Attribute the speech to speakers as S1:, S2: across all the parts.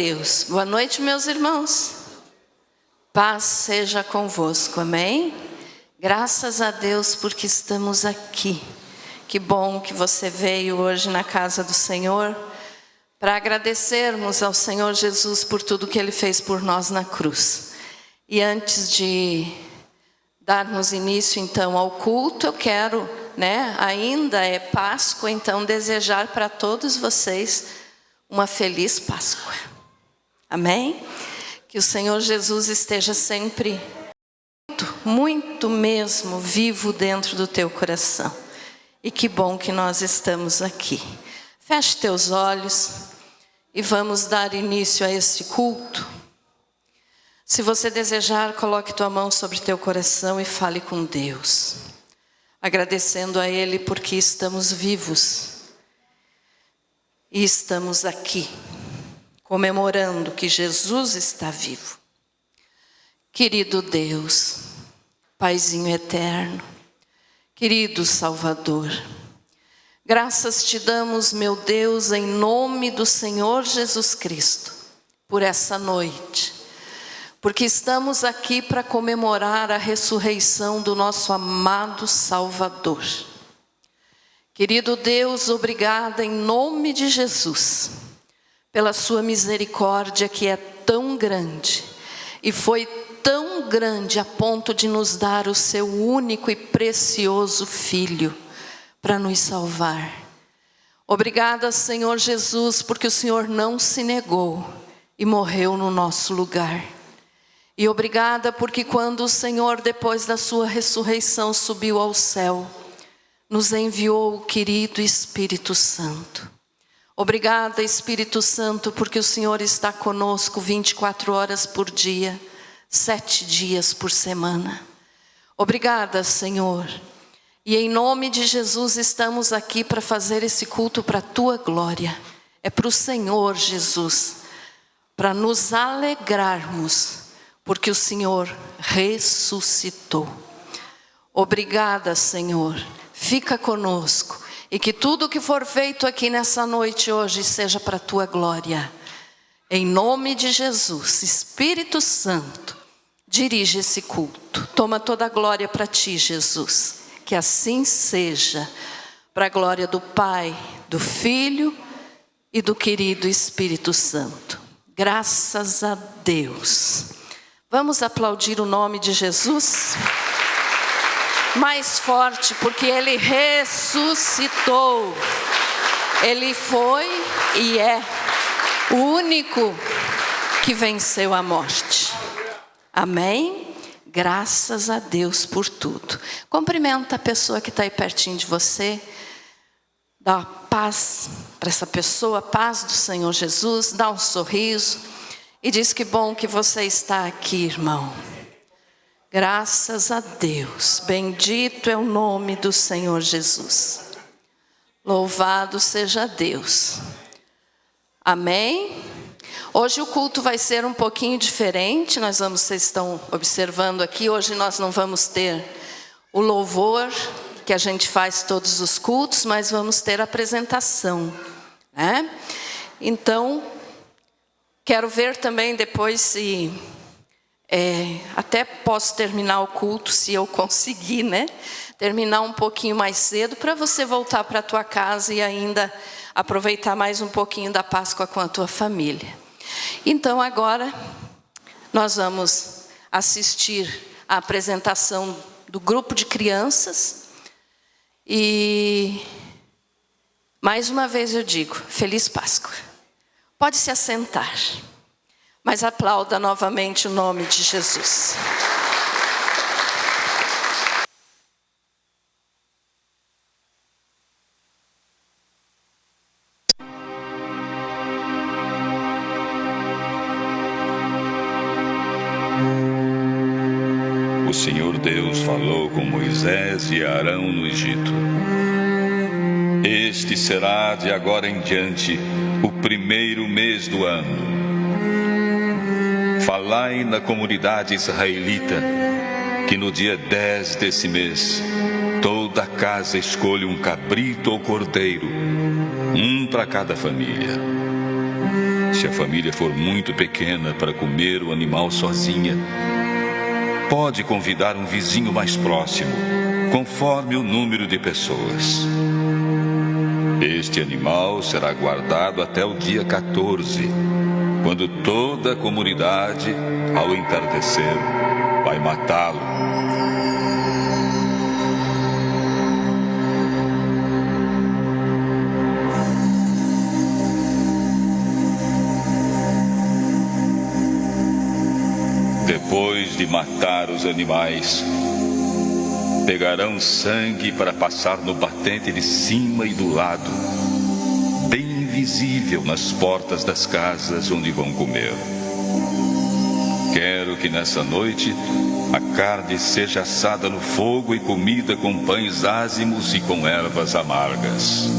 S1: Deus. Boa noite, meus irmãos. Paz seja convosco, amém? Graças a Deus porque estamos aqui. Que bom que você veio hoje na casa do Senhor para agradecermos ao Senhor Jesus por tudo que Ele fez por nós na cruz. E antes de darmos início então ao culto, eu quero, ainda é Páscoa, então desejar para todos vocês uma feliz Páscoa. Amém? Que o Senhor Jesus esteja sempre muito mesmo vivo dentro do teu coração. E que bom que nós estamos aqui. Feche teus olhos e vamos dar início a este culto. Se você desejar, coloque tua mão sobre teu coração e fale com Deus, agradecendo a Ele porque estamos vivos e estamos aqui, comemorando que Jesus está vivo. Querido Deus, Paizinho eterno, querido Salvador, graças te damos, meu Deus, em nome do Senhor Jesus Cristo, por essa noite, porque estamos aqui para comemorar a ressurreição do nosso amado Salvador. Querido Deus, obrigada em nome de Jesus, pela sua misericórdia que é tão grande, e foi tão grande a ponto de nos dar o seu único e precioso Filho, para nos salvar. Obrigada, Senhor Jesus, porque o Senhor não se negou e morreu no nosso lugar. E obrigada porque quando o Senhor, depois da sua ressurreição, subiu ao céu, nos enviou o querido Espírito Santo. Obrigada, Espírito Santo, porque o Senhor está conosco 24 horas por dia, 7 dias por semana. Obrigada, Senhor. E em nome de Jesus estamos aqui para fazer esse culto para a tua glória. É para o Senhor Jesus, para nos alegrarmos, porque o Senhor ressuscitou. Obrigada, Senhor. Fica conosco. E que tudo que for feito aqui nessa noite hoje seja para a tua glória. Em nome de Jesus, Espírito Santo, dirige esse culto. Toma toda a glória para ti, Jesus. Que assim seja, para a glória do Pai, do Filho e do querido Espírito Santo. Graças a Deus. Vamos aplaudir o nome de Jesus? Mais forte, porque Ele ressuscitou. Ele foi e é o único que venceu a morte. Amém? Graças a Deus por tudo. Cumprimenta a pessoa que está aí pertinho de você. Dá paz para essa pessoa, paz do Senhor Jesus. Dá um sorriso e diz que bom que você está aqui, irmão. Graças a Deus. Bendito é o nome do Senhor Jesus. Louvado seja Deus. Amém? Hoje o culto vai ser um pouquinho diferente. Vocês estão observando aqui, hoje nós não vamos ter o louvor que a gente faz todos os cultos, mas vamos ter a apresentação, né? Então, quero ver também depois se até posso terminar o culto, se eu conseguir, terminar um pouquinho mais cedo, para você voltar para a tua casa e ainda aproveitar mais um pouquinho da Páscoa com a tua família. Então agora nós vamos assistir à apresentação do grupo de crianças. E mais uma vez eu digo, Feliz Páscoa. Pode se assentar, mas aplauda novamente o nome de Jesus.
S2: O Senhor Deus falou com Moisés e Arão no Egito. Este será de agora em diante o primeiro mês do ano. Falai na comunidade israelita que no dia 10 desse mês toda casa escolha um cabrito ou cordeiro, um para cada família. Se a família for muito pequena para comer o animal sozinha, pode convidar um vizinho mais próximo, conforme o número de pessoas. Este animal será guardado até o dia 14, quando toda a comunidade, ao entardecer, vai matá-lo. Depois de matar os animais, pegarão sangue para passar no batente de cima e do lado, bem visível nas portas das casas onde vão comer. Quero que nessa noite a carne seja assada no fogo e comida com pães ázimos e com ervas amargas.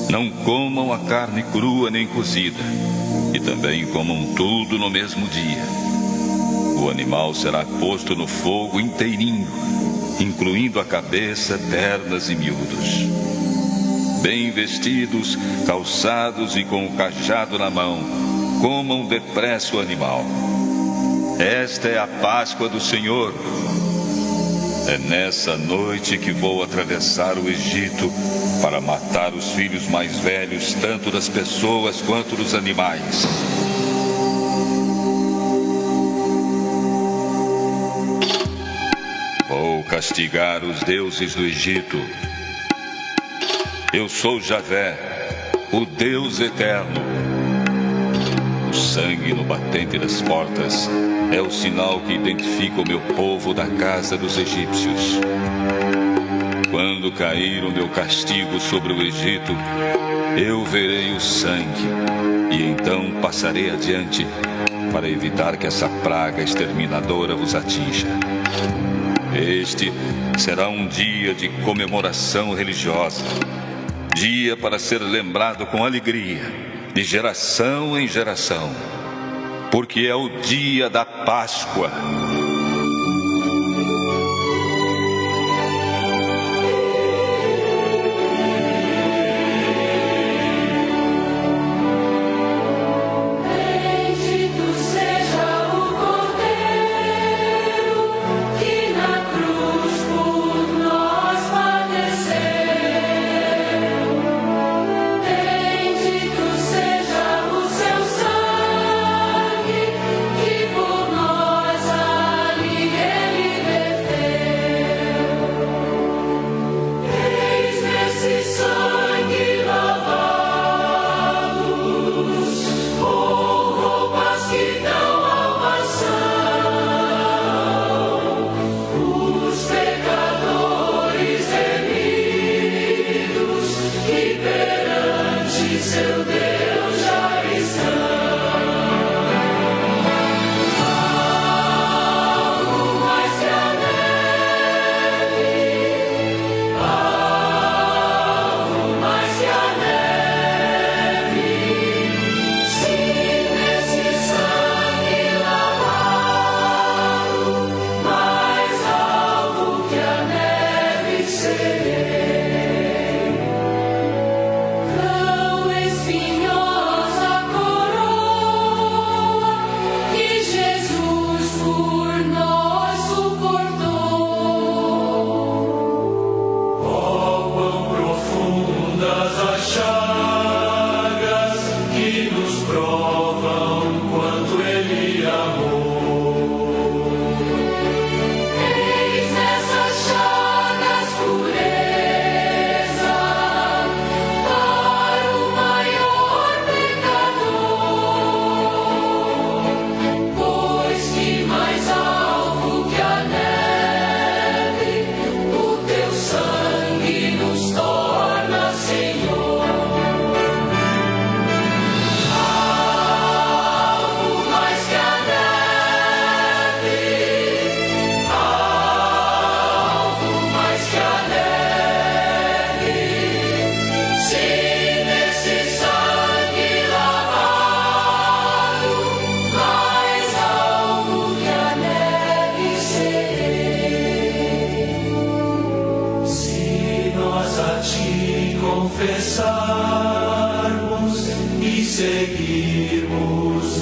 S2: Não comam a carne crua nem cozida, e também comam tudo no mesmo dia. O animal será posto no fogo inteirinho, incluindo a cabeça, pernas e miúdos. Bem vestidos, calçados e com o cajado na mão, comam depressa o animal. Esta é a Páscoa do Senhor. É nessa noite que vou atravessar o Egito para matar os filhos mais velhos, tanto das pessoas quanto dos animais. Vou castigar os deuses do Egito. Eu sou Javé, o Deus eterno. O sangue no batente das portas é o sinal que identifica o meu povo da casa dos egípcios. Quando cair o meu castigo sobre o Egito, eu verei o sangue e então passarei adiante para evitar que essa praga exterminadora vos atinja. Este será um dia de comemoração religiosa, dia para ser lembrado com alegria, de geração em geração, porque é o dia da Páscoa.
S3: Seja o seu sangue que por nós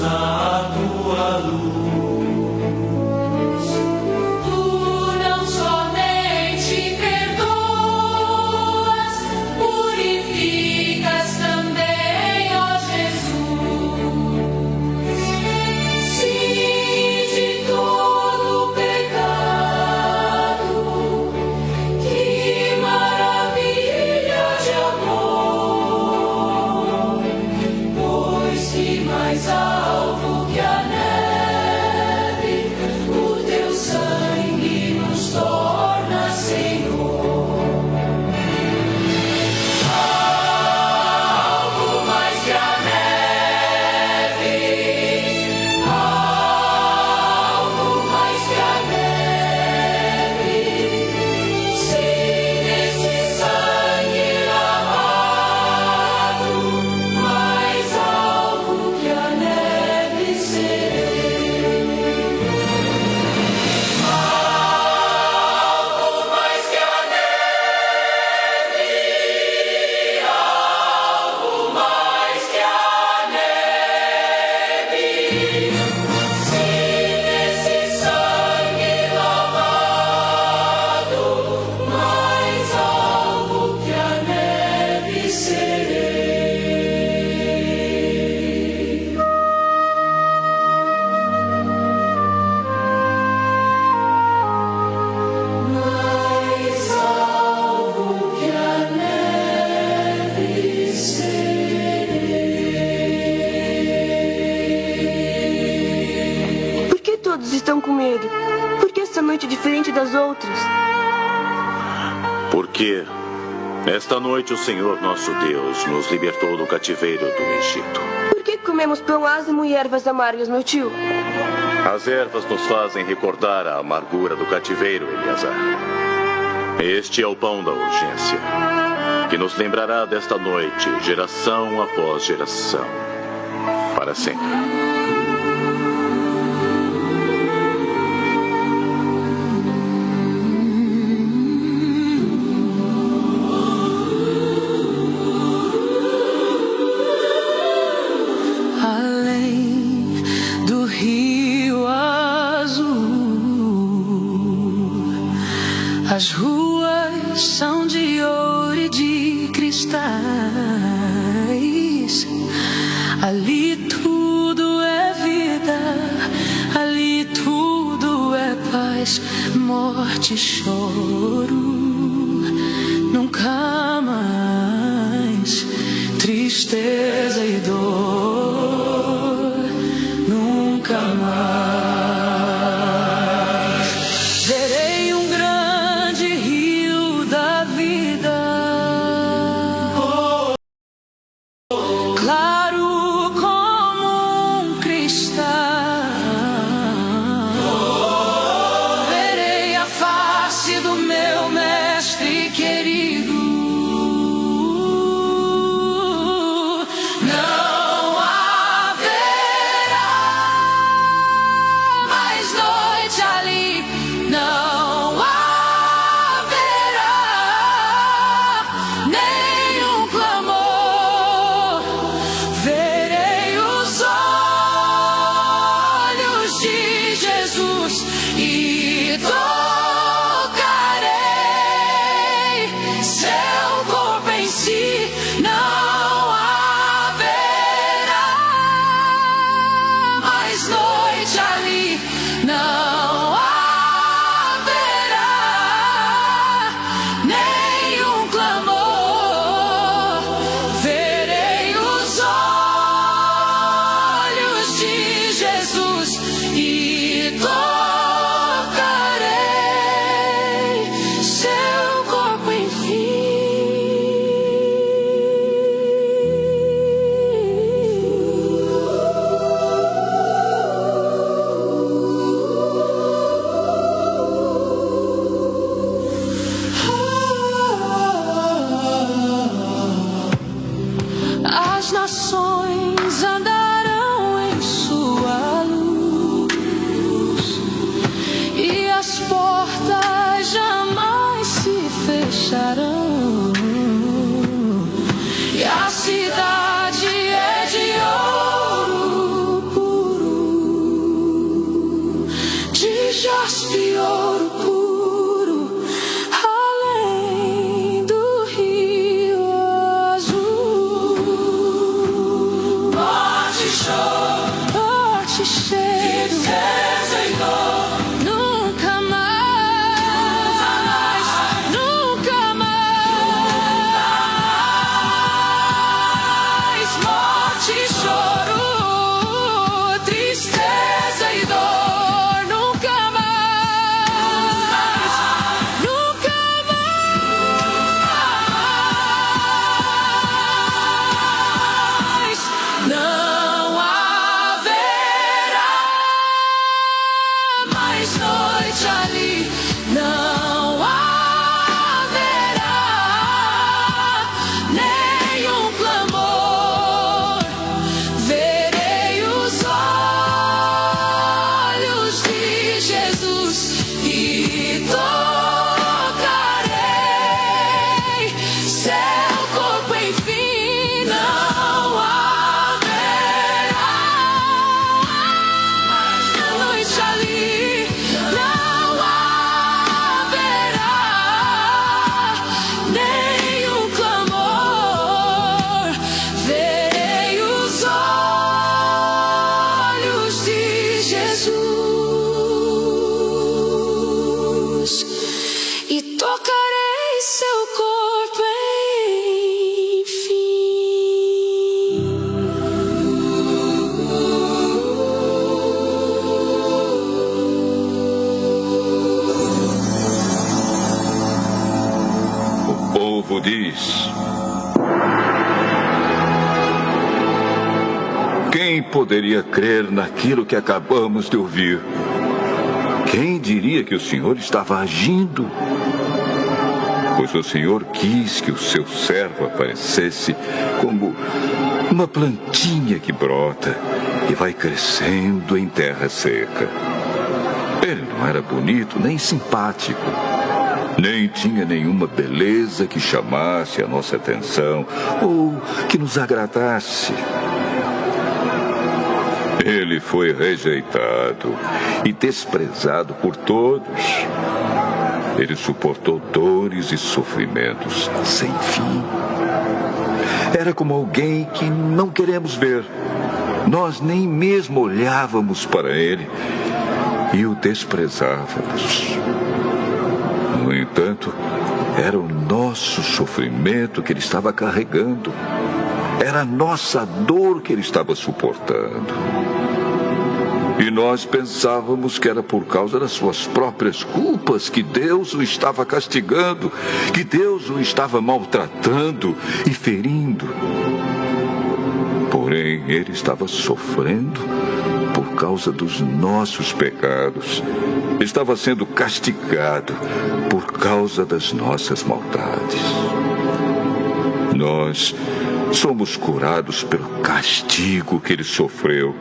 S3: na tua luz.
S4: Tu não somente perdoas, purificas também, ó Jesus. Sim, de todo pecado, que maravilha de amor, pois que mais alvo que a neve, o teu sangue nos torna, Senhor. Alvo mais que a neve, alvo mais que a neve, sim, nesse sangue lavado, mais alvo que a neve serei. Alvo mais que a neve, alvo mais que a neve, sim, nesse sangue lavado, mais alvo que a neve serei. Mais alvo que a neve serei.
S5: Por que todos estão com medo? Por que esta noite é diferente das outras?
S6: Porque esta noite o Senhor nosso Deus nos libertou do cativeiro do Egito.
S5: Por que comemos pão ázimo e ervas amargas, meu tio?
S6: As ervas nos fazem recordar a amargura do cativeiro, Eleazar. Este é o pão da urgência, que nos lembrará desta noite, geração após geração, para sempre.
S4: Além do rio azul, as ruas são de ouro e de cristais. Ali tudo é vida, ali tudo é paz, morte e choro. Nunca mais tristeza e dor, nunca mais. Verei um grande rio da vida, claro como um cristal. Verei a face do meu mestre querido. Não há
S2: diz: quem poderia crer naquilo que acabamos de ouvir? Quem diria que o Senhor estava agindo? Pois o Senhor quis que o seu servo aparecesse como uma plantinha que brota e vai crescendo em terra seca. Ele não era bonito nem simpático, nem tinha nenhuma beleza que chamasse a nossa atenção ou que nos agradasse. Ele foi rejeitado e desprezado por todos. Ele suportou dores e sofrimentos sem fim. Era como alguém que não queremos ver. Nós nem mesmo olhávamos para ele e o desprezávamos. No entanto, era o nosso sofrimento que ele estava carregando. Era a nossa dor que ele estava suportando. E nós pensávamos que era por causa das suas próprias culpas que Deus o estava castigando, que Deus o estava maltratando e ferindo. Porém, ele estava sofrendo por causa dos nossos pecados. Estava sendo castigado por causa das nossas maldades. Nós somos curados pelo castigo que ele sofreu.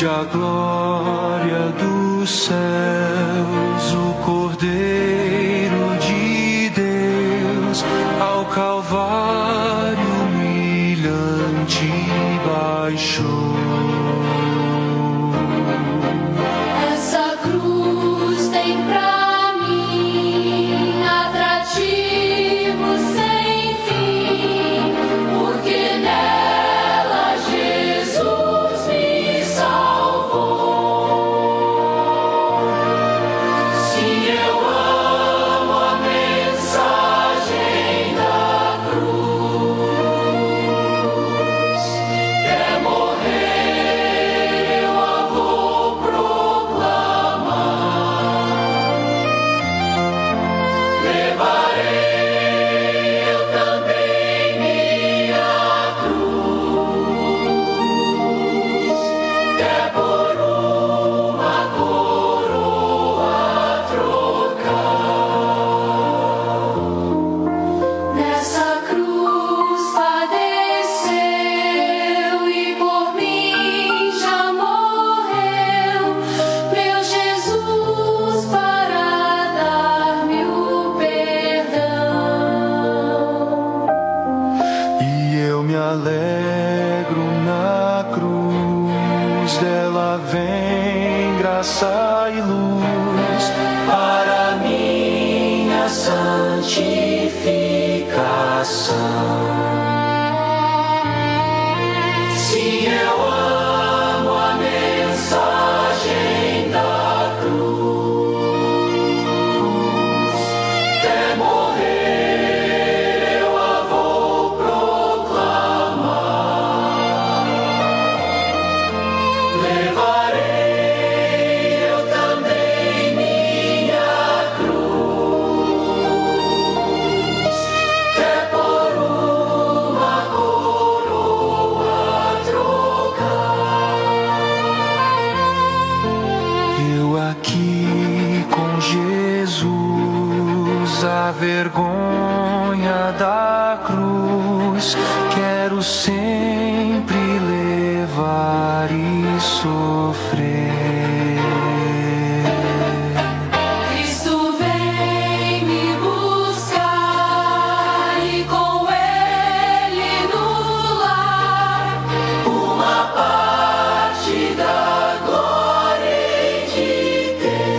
S4: A glória dos céus, o Cordeiro de Deus, ao Calvário humilhante baixou.
S3: Essa cruz tem pra mim atrativo sem fim, porque nela Jesus me salvou. Sim, eu amo a mensagem da cruz. Até morrer eu a vou proclamar. Levarei eu também minha cruz, até por uma coroa trocar. Nessa cruz padeceu e por mim já morreu, meu Jesus, para dar-me o perdão.
S4: E eu me alegro na cruz, dela vem graça e luz para minha santificação. Sim, eu amo a mensagem da cruz. Até morrer eu a vou proclamar.
S7: vergonha da cruz, quero sempre levar e sofrer.
S3: Cristo vem me buscar e com Ele no lar uma parte da glória hei de ter.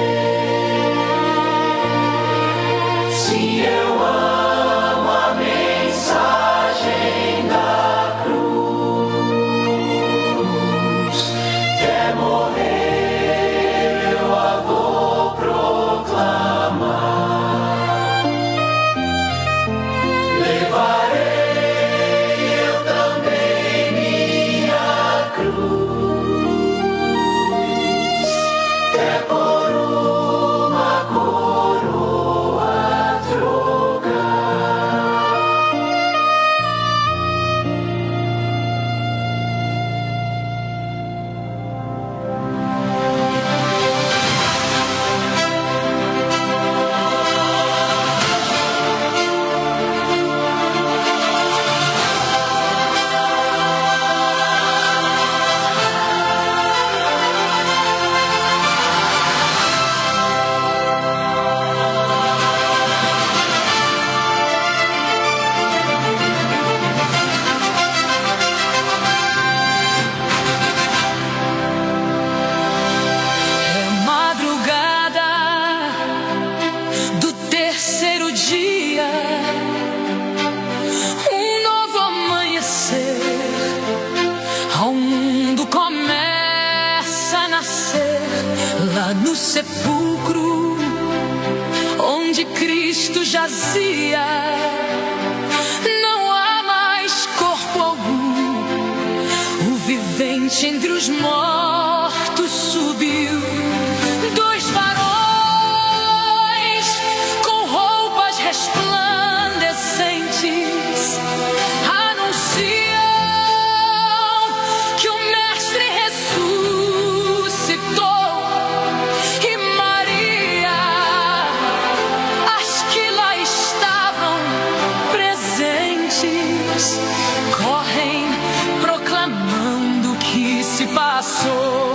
S3: Se eu amo a mensagem da cruz, quer morrer, eu a vou proclamar. Levarei eu também minha cruz, quer por uma coroa trocar.
S4: É madrugada do terceiro dia, um novo amanhecer, ao mundo começa a nascer lá no sepulcro onde Cristo jazia. Não há mais corpo algum, o vivente entre os mortos subiu. Dois varões com roupas resplandecentes anunciam que o Mestre ressuscitou. E Maria, as que lá estavam presentes, correm proclamando o que se passou.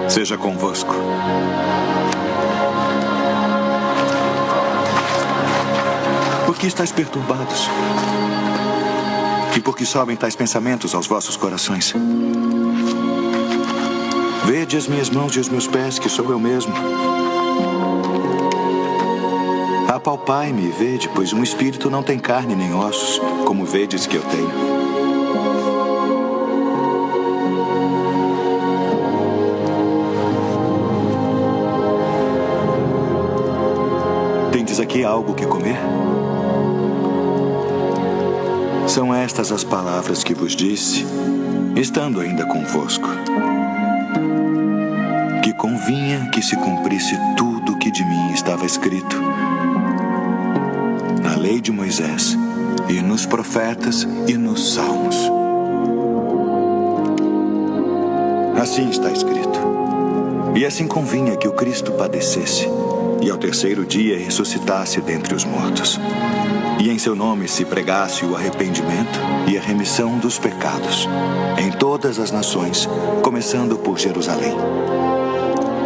S8: seja convosco. Por que estáis perturbados? E por que sobem tais pensamentos aos vossos corações? Vede as minhas mãos e os meus pés, que sou eu mesmo. Apalpai-me e vede, pois um espírito não tem carne nem ossos, como vedes que eu tenho. Tendes aqui algo que comer? São estas as palavras que vos disse, estando ainda convosco, que convinha que se cumprisse tudo o que de mim estava escrito na lei de Moisés, e nos profetas e nos salmos. Assim está escrito. E assim convinha que o Cristo padecesse, e ao terceiro dia ressuscitasse dentre os mortos. E em seu nome se pregasse o arrependimento e a remissão dos pecados em todas as nações, começando por Jerusalém.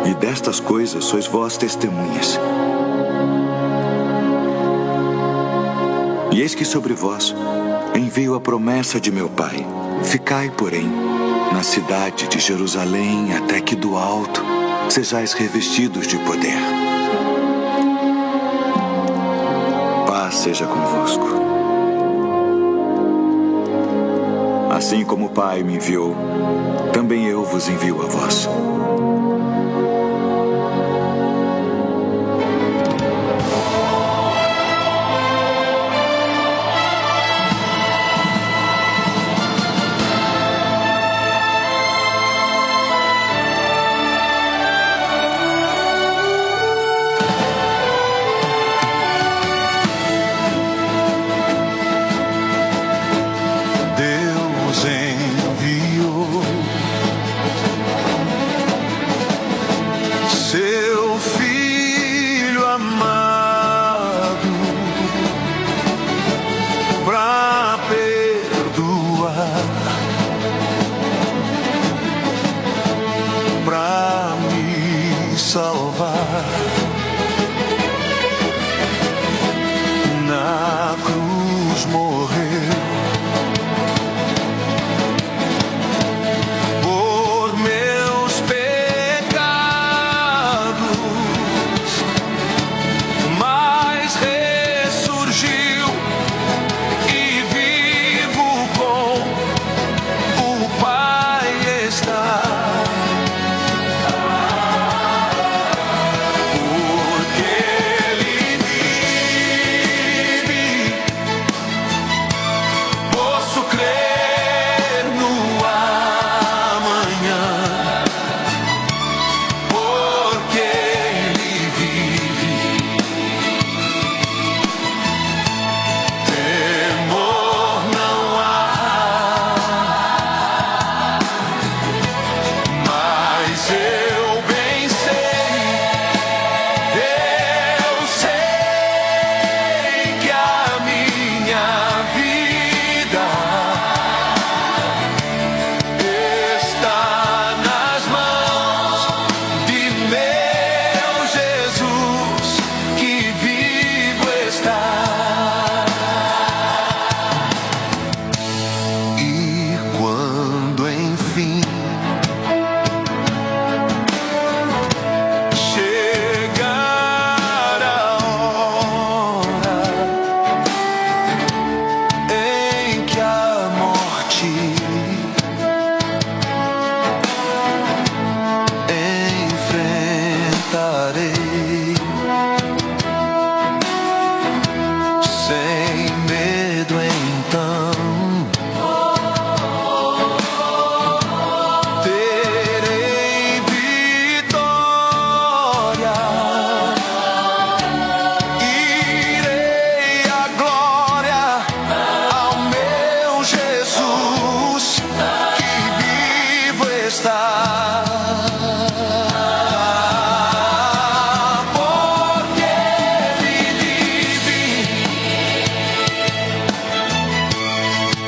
S8: E destas coisas sois vós testemunhas. E eis que sobre vós envio a promessa de meu Pai. Ficai, porém, na cidade de Jerusalém, até que do alto sejais revestidos de poder. Paz seja convosco. Assim como o Pai me enviou, também eu vos envio a vós.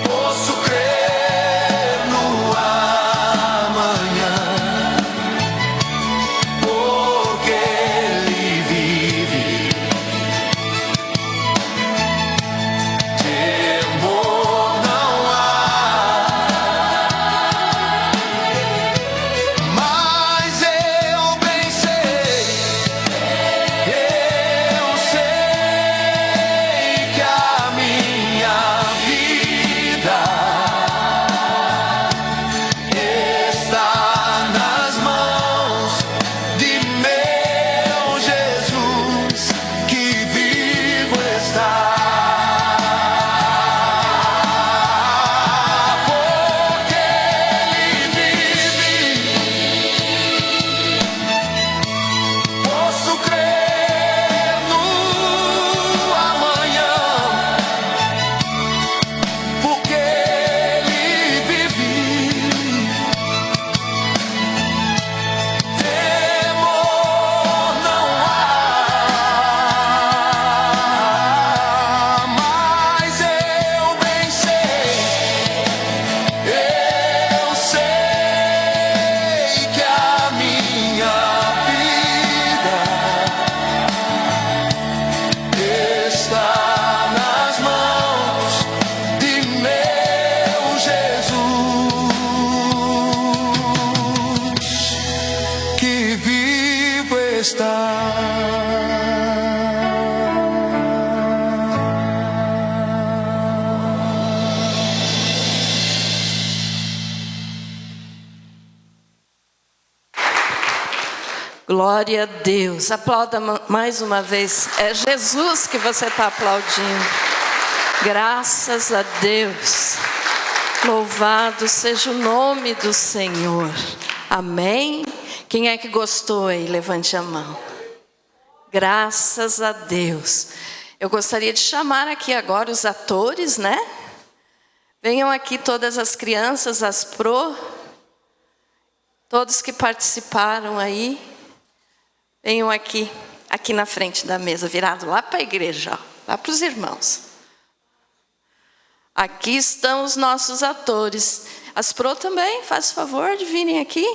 S3: Posso crer no amanhã.
S1: Glória a Deus. Aplauda mais uma vez. É Jesus que você está aplaudindo. Graças a Deus. Louvado seja o nome do Senhor. Amém? Quem é que gostou aí? Levante a mão. Graças a Deus. Eu gostaria de chamar aqui agora os atores, né? Venham aqui todas as crianças, as todos que participaram aí. Venham aqui na frente da mesa, virado lá para a igreja, ó, lá para os irmãos. Aqui estão os nossos atores. As também, faz favor de virem aqui.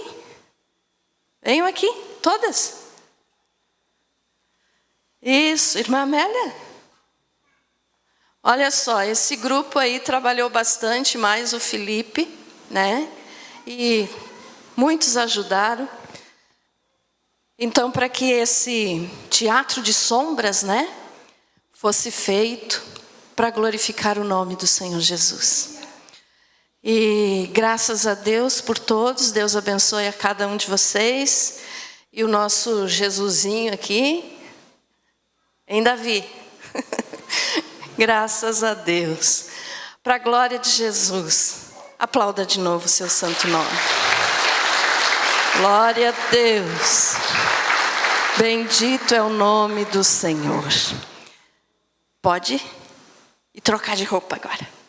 S1: Venham aqui, todas. Isso, irmã Amélia. Olha só, esse grupo aí trabalhou bastante, mais o Felipe, né? E muitos ajudaram. Então, para que esse teatro de sombras, né, fosse feito para glorificar o nome do Senhor Jesus. E graças a Deus por todos, Deus abençoe a cada um de vocês. E o nosso Jesusinho aqui, em Davi. Graças a Deus. Para a glória de Jesus. Aplauda de novo o seu santo nome. Glória a Deus. Bendito é o nome do Senhor. Pode ir trocar de roupa agora.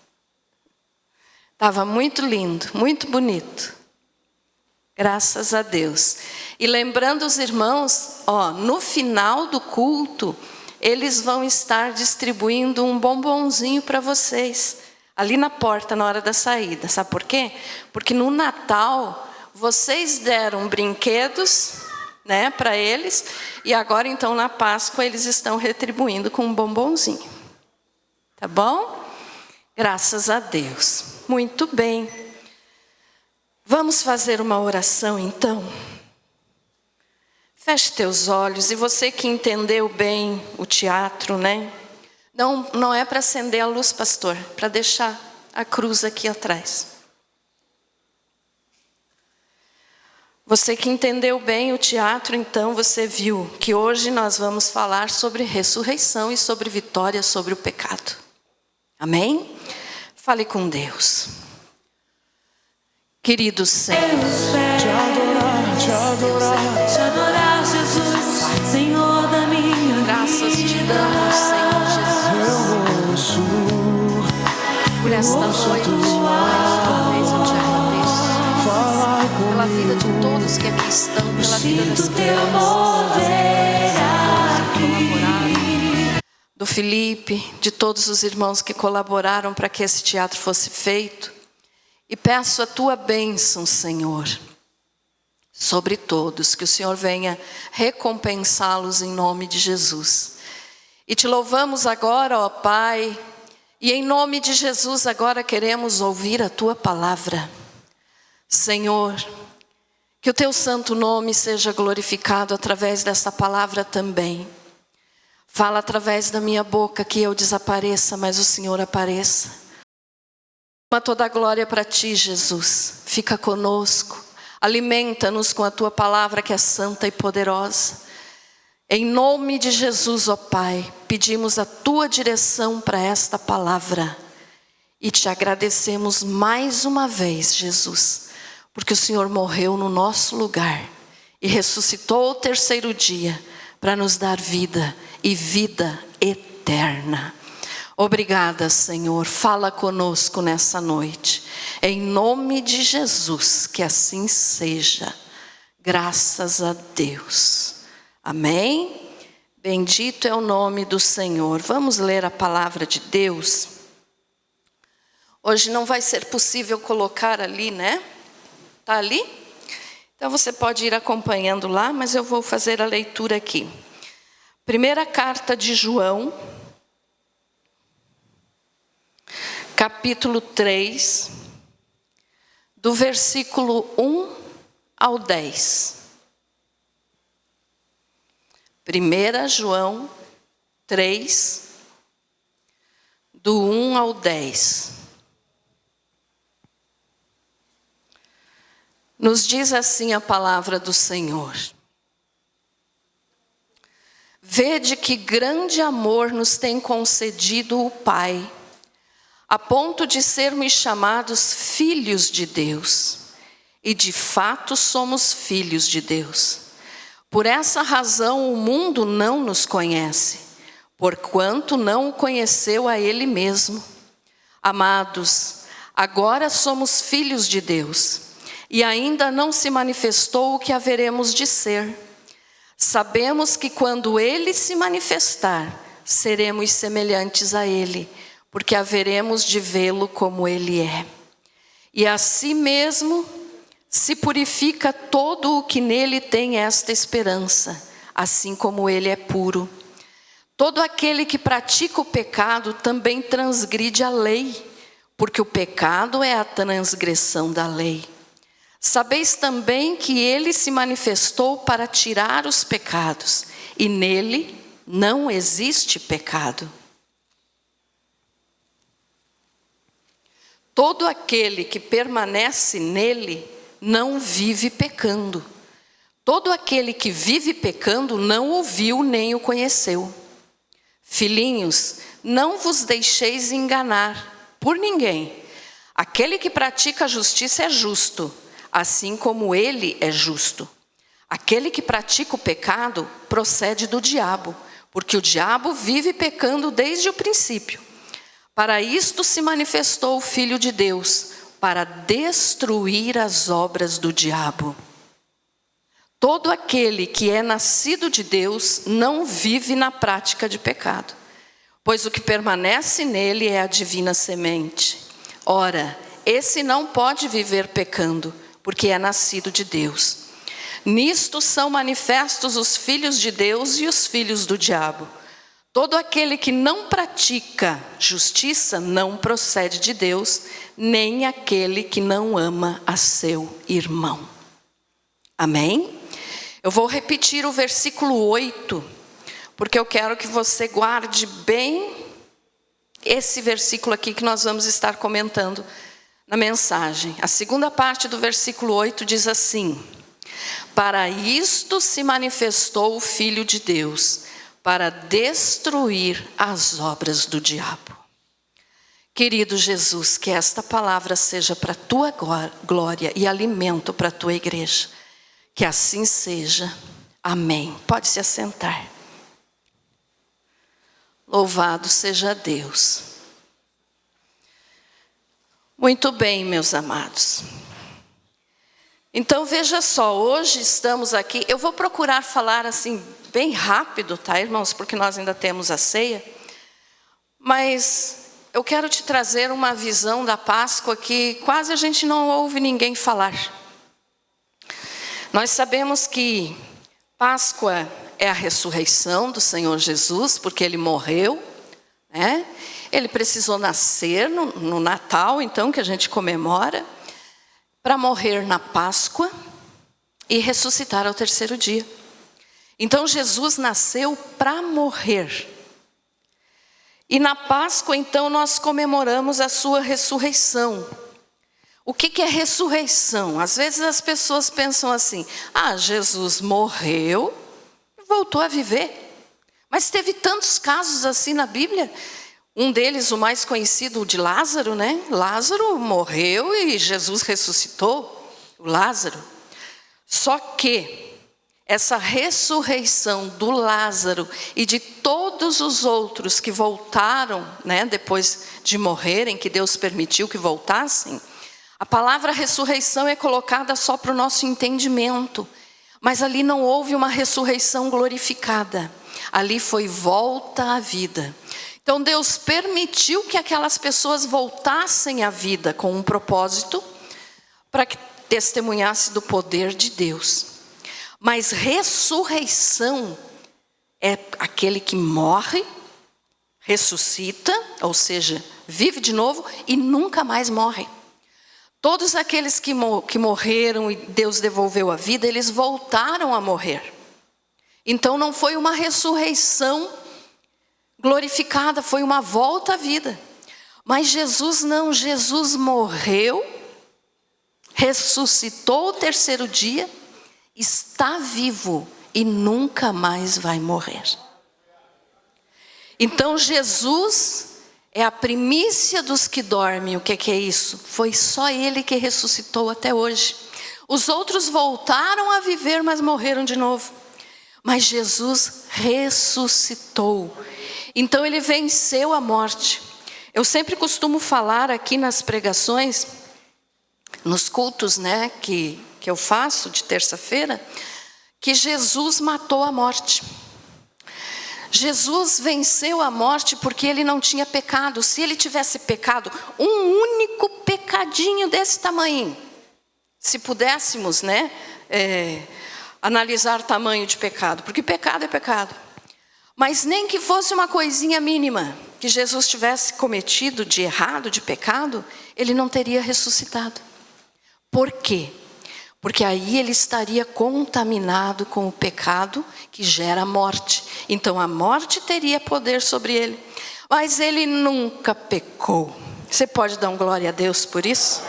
S1: Estava muito lindo, muito bonito. Graças a Deus. E lembrando os irmãos, ó, no final do culto, eles vão estar distribuindo um bombonzinho para vocês. Ali na porta, na hora da saída. Sabe por quê? Porque no Natal, vocês deram brinquedos, né, para eles. E agora, então, na Páscoa, eles estão retribuindo com um bombonzinho. Tá bom? Graças a Deus. Muito bem. Vamos fazer uma oração, então? Feche teus olhos. E você que entendeu bem o teatro, né? Não é para acender a luz, pastor. Para deixar a cruz aqui atrás. Você que entendeu bem o teatro, então você viu que hoje nós vamos falar sobre ressurreição e sobre vitória sobre o pecado. Amém? Fale com Deus. Querido Senhor,
S4: Te adorar, Jesus, Senhor da minha vida.
S1: Graças te damos, Senhor Jesus. Por esta noite, mais uma vez eu te agradeço. Pela vida de todos que aqui estão, pela vida das crianças, do Felipe, de todos os irmãos que colaboraram para que esse teatro fosse feito. E peço a tua bênção, Senhor, sobre todos, que o Senhor venha recompensá-los em nome de Jesus. E te louvamos agora, ó Pai, e em nome de Jesus agora queremos ouvir a tua palavra. Senhor, que o teu santo nome seja glorificado através desta palavra também. Fala através da minha boca que eu desapareça, mas o Senhor apareça. Toda a glória para ti, Jesus. Fica conosco. Alimenta-nos com a tua palavra que é santa e poderosa. Em nome de Jesus, ó Pai, pedimos a tua direção para esta palavra. E te agradecemos mais uma vez, Jesus, porque o Senhor morreu no nosso lugar e ressuscitou ao terceiro dia para nos dar vida e vida eterna. Obrigada, Senhor. Fala conosco nessa noite. Em nome de Jesus, que assim seja. Graças a Deus. Amém? Bendito é o nome do Senhor. Vamos ler a palavra de Deus. Hoje não vai ser possível colocar ali, né? Tá ali? Então você pode ir acompanhando lá, mas eu vou fazer a leitura aqui. Primeira carta de João, capítulo 3, do versículo 1 ao 10. 1 João 3, do 1 ao 10. Nos diz assim a palavra do Senhor: vede que grande amor nos tem concedido o Pai, a ponto de sermos chamados filhos de Deus. E de fato somos filhos de Deus. Por essa razão o mundo não nos conhece, porquanto não o conheceu a Ele mesmo. Amados, agora somos filhos de Deus, e ainda não se manifestou o que haveremos de ser. Sabemos que quando Ele se manifestar, seremos semelhantes a Ele, porque haveremos de vê-lo como Ele é. E assim mesmo se purifica todo o que nele tem esta esperança, assim como ele é puro. Todo aquele que pratica o pecado também transgride a lei, porque o pecado é a transgressão da lei. Sabeis também que ele se manifestou para tirar os pecados, e nele não existe pecado. Todo aquele que permanece nele não vive pecando. Todo aquele que vive pecando não o viu nem o conheceu. Filhinhos, não vos deixeis enganar por ninguém. Aquele que pratica a justiça é justo, assim como ele é justo. Aquele que pratica o pecado procede do diabo, porque o diabo vive pecando desde o princípio. Para isto se manifestou o Filho de Deus, para destruir as obras do diabo. Todo aquele que é nascido de Deus não vive na prática de pecado, pois o que permanece nele é a divina semente. Ora, esse não pode viver pecando, porque é nascido de Deus. Nisto são manifestos os filhos de Deus e os filhos do diabo. Todo aquele que não pratica justiça não procede de Deus, nem aquele que não ama a seu irmão. Amém? Eu vou repetir o versículo 8, porque eu quero que você guarde bem esse versículo aqui que nós vamos estar comentando na mensagem. A segunda parte do versículo 8 diz assim: para isto se manifestou o Filho de Deus, para destruir as obras do diabo. Querido Jesus, que esta palavra seja para a tua glória e alimento para a tua igreja. Que assim seja. Amém. Pode se assentar. Louvado seja Deus. Muito bem, meus amados. Então veja só, hoje estamos aqui, eu vou procurar falar assim bem rápido, tá, irmãos, porque nós ainda temos a ceia, mas eu quero te trazer uma visão da Páscoa que quase a gente não ouve ninguém falar. Nós sabemos que Páscoa é a ressurreição do Senhor Jesus, porque Ele morreu, né? Ele precisou nascer no Natal, então, que a gente comemora, para morrer na Páscoa e ressuscitar ao terceiro dia. Então Jesus nasceu para morrer. E na Páscoa, então, nós comemoramos a sua ressurreição. O que é ressurreição? Às vezes as pessoas pensam assim: Jesus morreu e voltou a viver. Mas teve tantos casos assim na Bíblia. Um deles, o mais conhecido, o de Lázaro, né? Lázaro morreu e Jesus ressuscitou o Lázaro. Só que essa ressurreição do Lázaro e de todos os outros que voltaram, né, depois de morrerem, que Deus permitiu que voltassem, a palavra ressurreição é colocada só para o nosso entendimento. Mas ali não houve uma ressurreição glorificada. Ali foi volta à vida. Então Deus permitiu que aquelas pessoas voltassem à vida com um propósito, para que testemunhasse do poder de Deus. Mas ressurreição é aquele que morre, ressuscita, ou seja, vive de novo e nunca mais morre. Todos aqueles que morreram e Deus devolveu a vida, eles voltaram a morrer. Então não foi uma ressurreição glorificada, foi uma volta à vida. Mas Jesus não, Jesus morreu, ressuscitou o terceiro dia, está vivo e nunca mais vai morrer. Então Jesus é a primícia dos que dormem. O que é isso? Foi só Ele que ressuscitou até hoje. Os outros voltaram a viver, mas morreram de novo. Mas Jesus ressuscitou. Então Ele venceu a morte. Eu sempre costumo falar aqui nas pregações, nos cultos, né, que eu faço de terça-feira, que Jesus matou a morte. Jesus venceu a morte porque Ele não tinha pecado. Se Ele tivesse pecado, um único pecadinho desse tamanho, se pudéssemos, né, analisar tamanho de pecado, porque pecado é pecado. Mas nem que fosse uma coisinha mínima que Jesus tivesse cometido de errado, de pecado, Ele não teria ressuscitado. Por quê? Porque aí Ele estaria contaminado com o pecado que gera morte. Então a morte teria poder sobre Ele. Mas Ele nunca pecou. Você pode dar um glória a Deus por isso?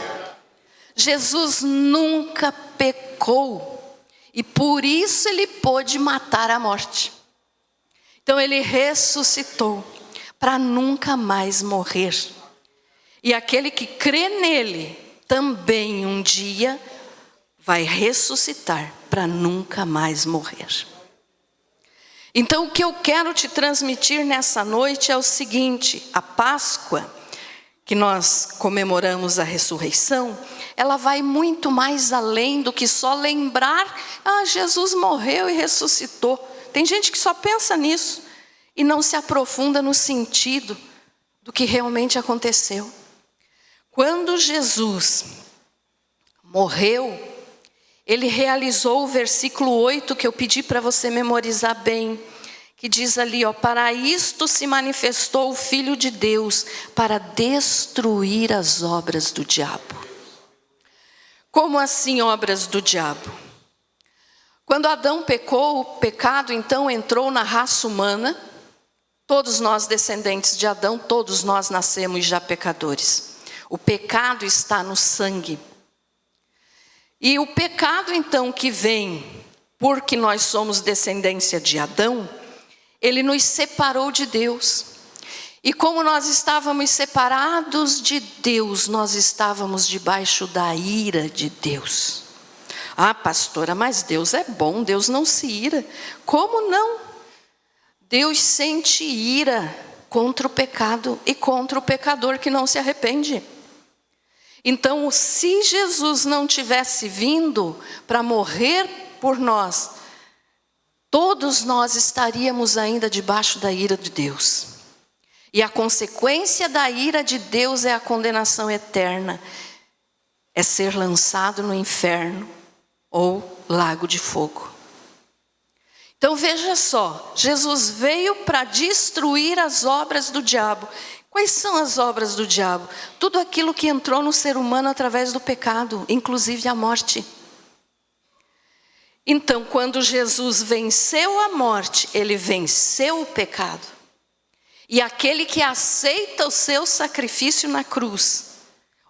S1: Jesus nunca pecou. E por isso Ele pôde matar a morte. Então Ele ressuscitou para nunca mais morrer. E aquele que crê nele também um dia vai ressuscitar para nunca mais morrer. Então o que eu quero te transmitir nessa noite é o seguinte: a Páscoa, que nós comemoramos a ressurreição, ela vai muito mais além do que só lembrar, Jesus morreu e ressuscitou. Tem gente que só pensa nisso e não se aprofunda no sentido do que realmente aconteceu. Quando Jesus morreu, Ele realizou o versículo 8 que eu pedi para você memorizar bem, que diz ali, para isto se manifestou o Filho de Deus, para destruir as obras do diabo. Como assim obras do diabo? Quando Adão pecou, o pecado então entrou na raça humana. Todos nós descendentes de Adão, todos nós nascemos já pecadores. O pecado está no sangue. E o pecado então que vem, porque nós somos descendência de Adão, ele nos separou de Deus. E como nós estávamos separados de Deus, nós estávamos debaixo da ira de Deus. Pastora, mas Deus é bom, Deus não se ira. Como não? Deus sente ira contra o pecado e contra o pecador que não se arrepende. Então, se Jesus não tivesse vindo para morrer por nós, todos nós estaríamos ainda debaixo da ira de Deus. E a consequência da ira de Deus é a condenação eterna. É ser lançado no inferno ou lago de fogo. Então veja só, Jesus veio para destruir as obras do diabo. Quais são as obras do diabo? Tudo aquilo que entrou no ser humano através do pecado, inclusive a morte. Então, quando Jesus venceu a morte, Ele venceu o pecado. E aquele que aceita o seu sacrifício na cruz,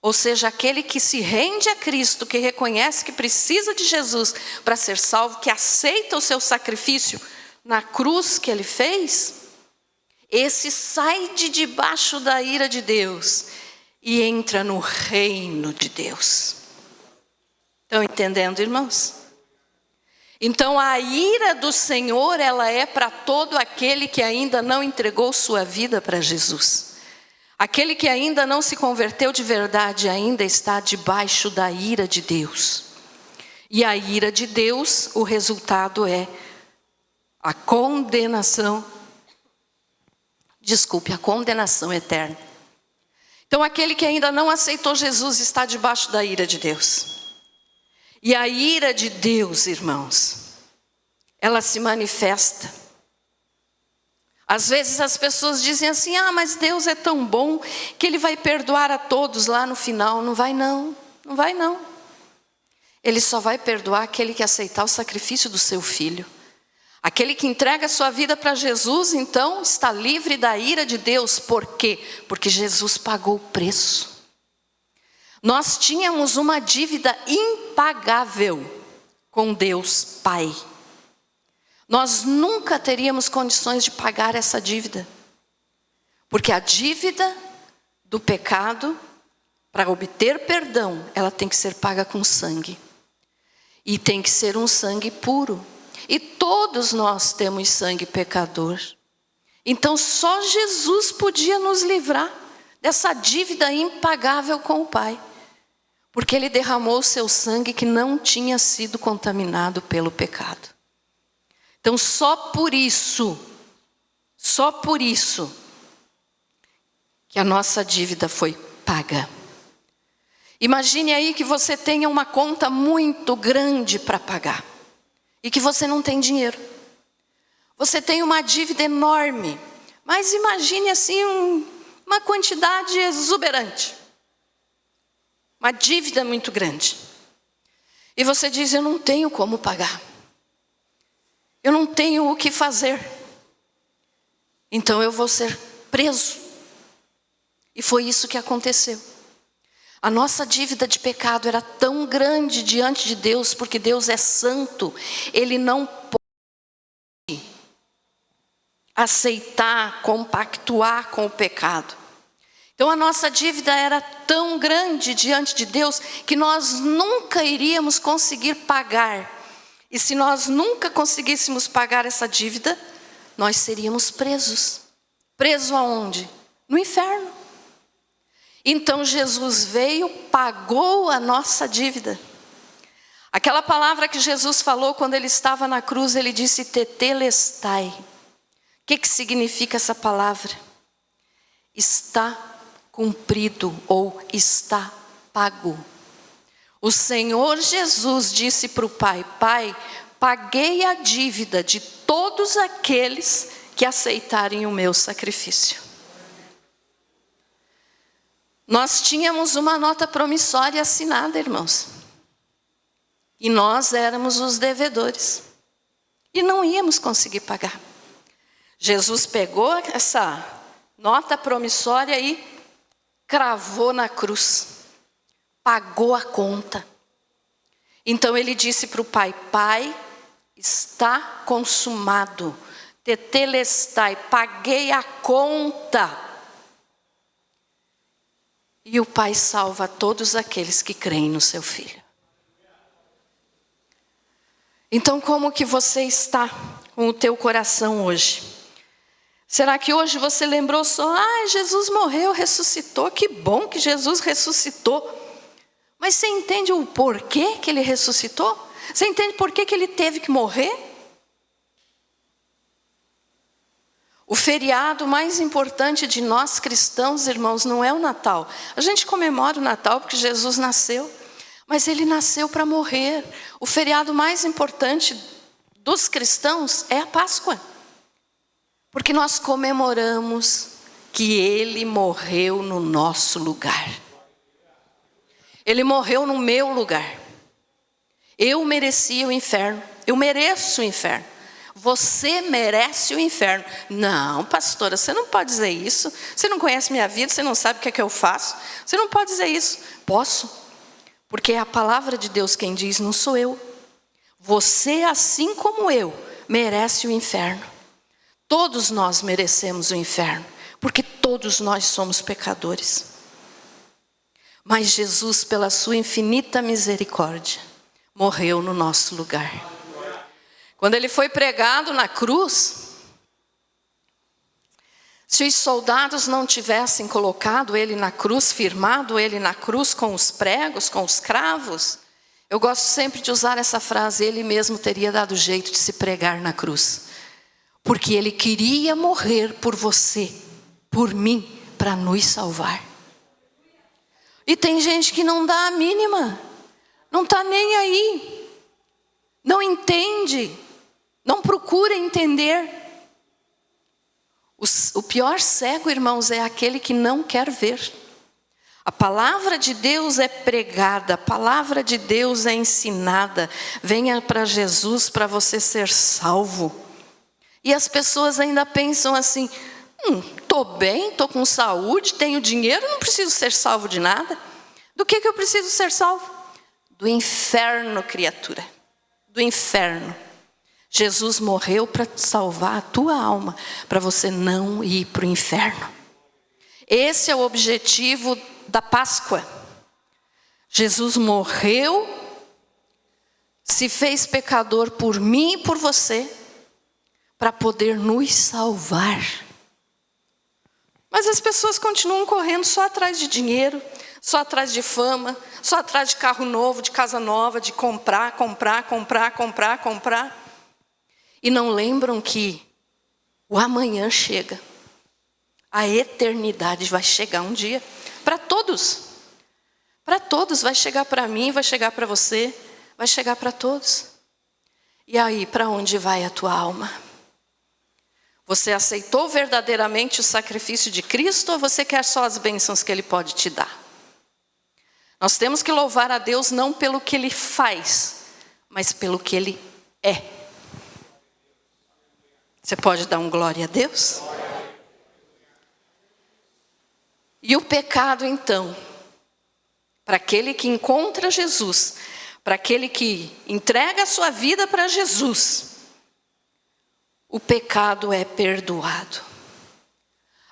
S1: ou seja, aquele que se rende a Cristo, que reconhece que precisa de Jesus para ser salvo, que aceita o seu sacrifício na cruz que Ele fez, esse sai de debaixo da ira de Deus e entra no reino de Deus. Estão entendendo, irmãos? Então a ira do Senhor, ela é para todo aquele que ainda não entregou sua vida para Jesus. Aquele que ainda não se converteu de verdade ainda está debaixo da ira de Deus. E a ira de Deus, o resultado é a condenação. A condenação eterna. Então aquele que ainda não aceitou Jesus está debaixo da ira de Deus. E a ira de Deus, irmãos, ela se manifesta. Às vezes as pessoas dizem assim, mas Deus é tão bom que Ele vai perdoar a todos lá no final. Não vai não, não vai não. Ele só vai perdoar aquele que aceitar o sacrifício do seu filho. Aquele que entrega a sua vida para Jesus, então, está livre da ira de Deus. Por quê? Porque Jesus pagou o preço. Nós tínhamos uma dívida impagável com Deus Pai. Nós nunca teríamos condições de pagar essa dívida. Porque a dívida do pecado, para obter perdão, ela tem que ser paga com sangue. E tem que ser um sangue puro. E todos nós temos sangue pecador. Então só Jesus podia nos livrar dessa dívida impagável com o Pai. Porque Ele derramou o seu sangue que não tinha sido contaminado pelo pecado. Então só por isso que a nossa dívida foi paga. Imagine aí que você tenha uma conta muito grande para pagar. E que você não tem dinheiro. Você tem uma dívida enorme. Mas imagine assim uma quantidade exuberante. Uma dívida muito grande. E você diz, eu não tenho como pagar. Eu não tenho o que fazer. Então eu vou ser preso. E foi isso que aconteceu. A nossa dívida de pecado era tão grande diante de Deus, porque Deus é santo. Ele não pode aceitar, compactuar com o pecado. Então a nossa dívida era tão grande diante de Deus, que nós nunca iríamos conseguir pagar. E se nós nunca conseguíssemos pagar essa dívida, nós seríamos presos. Presos aonde? No inferno. Então Jesus veio, pagou a nossa dívida. Aquela palavra que Jesus falou quando Ele estava na cruz, Ele disse tetelestai. O que significa essa palavra? Está cumprido ou está pago. O Senhor Jesus disse para o Pai, Pai, paguei a dívida de todos aqueles que aceitarem o meu sacrifício. Nós tínhamos uma nota promissória assinada, irmãos. E nós éramos os devedores. E não íamos conseguir pagar. Jesus pegou essa nota promissória e cravou na cruz. Pagou a conta. Então ele disse para o Pai, Pai, está consumado. Tetelestai, paguei a conta. E o Pai salva todos aqueles que creem no seu Filho. Então como que você está com o teu coração hoje? Será que hoje você lembrou só, Jesus morreu, ressuscitou, que bom que Jesus ressuscitou. Mas você entende o porquê que Ele ressuscitou? Você entende por que Ele teve que morrer? O feriado mais importante de nós cristãos, irmãos, não é o Natal. A gente comemora o Natal porque Jesus nasceu, mas Ele nasceu para morrer. O feriado mais importante dos cristãos é a Páscoa. Porque nós comemoramos que Ele morreu no nosso lugar. Ele morreu no meu lugar. Eu merecia o inferno. Eu mereço o inferno. Você merece o inferno. Não, pastora, você não pode dizer isso. Você não conhece minha vida, você não sabe o que é que eu faço. Você não pode dizer isso. Posso? Porque é a palavra de Deus quem diz, não sou eu. Você, assim como eu, merece o inferno. Todos nós merecemos o inferno, porque todos nós somos pecadores. Mas Jesus, pela sua infinita misericórdia, morreu no nosso lugar. Quando Ele foi pregado na cruz, se os soldados não tivessem colocado Ele na cruz, firmado Ele na cruz com os pregos, com os cravos, eu gosto sempre de usar essa frase, Ele mesmo teria dado jeito de se pregar na cruz. Porque Ele queria morrer por você, por mim, para nos salvar. E tem gente que não dá a mínima, não está nem aí, não entende, não procura entender. O pior cego, irmãos, é aquele que não quer ver. A palavra de Deus é pregada, a palavra de Deus é ensinada. Venha para Jesus para você ser salvo. E as pessoas ainda pensam assim, tô bem, tô com saúde, tenho dinheiro, não preciso ser salvo de nada. Do que eu preciso ser salvo? Do inferno, criatura. Do inferno. Jesus morreu para salvar a tua alma, para você não ir para o inferno. Esse é o objetivo da Páscoa. Jesus morreu, se fez pecador por mim e por você, para poder nos salvar. Mas as pessoas continuam correndo só atrás de dinheiro, só atrás de fama, só atrás de carro novo, de casa nova, de comprar. E não lembram que o amanhã chega. A eternidade vai chegar um dia para todos. Para todos, vai chegar para mim, vai chegar para você, vai chegar para todos. E aí, para onde vai a tua alma? Você aceitou verdadeiramente o sacrifício de Cristo ou você quer só as bênçãos que Ele pode te dar? Nós temos que louvar a Deus não pelo que Ele faz, mas pelo que Ele é. Você pode dar um glória a Deus? E o pecado, então, para aquele que encontra Jesus, para aquele que entrega a sua vida para Jesus, o pecado é perdoado.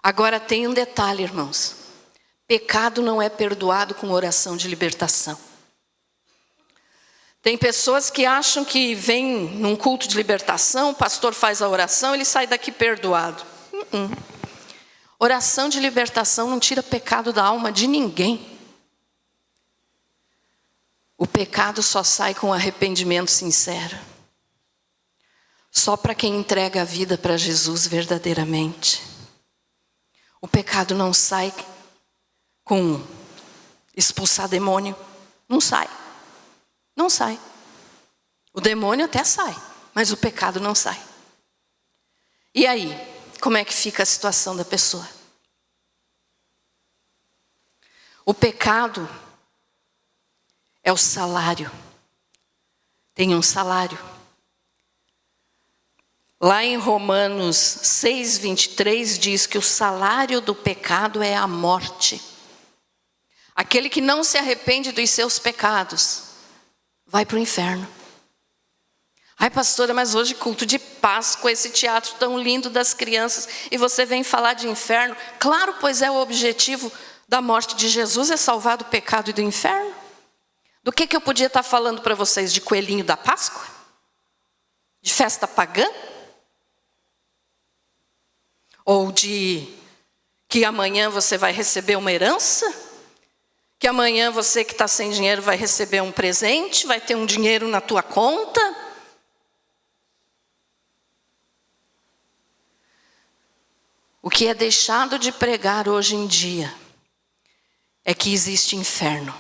S1: Agora tem um detalhe, irmãos. Pecado não é perdoado com oração de libertação. Tem pessoas que acham que vem num culto de libertação, o pastor faz a oração, ele sai daqui perdoado. Oração de libertação não tira pecado da alma de ninguém. O pecado só sai com arrependimento sincero. Só para quem entrega a vida para Jesus verdadeiramente. O pecado não sai com expulsar demônio. Não sai. Não sai. O demônio até sai, mas o pecado não sai. E aí, como é que fica a situação da pessoa? O pecado é o salário. Tem um salário. Lá em Romanos 6:23 diz que o salário do pecado é a morte. Aquele que não se arrepende dos seus pecados vai para o inferno. Ai, pastora, mas hoje culto de Páscoa, esse teatro tão lindo das crianças, e você vem falar de inferno? Claro, pois é o objetivo da morte de Jesus, é salvar do pecado e do inferno. Do que eu podia estar falando para vocês? De coelhinho da Páscoa? De festa pagã? Ou de que amanhã você vai receber uma herança? Que amanhã você que está sem dinheiro vai receber um presente? Vai ter um dinheiro na tua conta? O que é deixado de pregar hoje em dia é que existe inferno.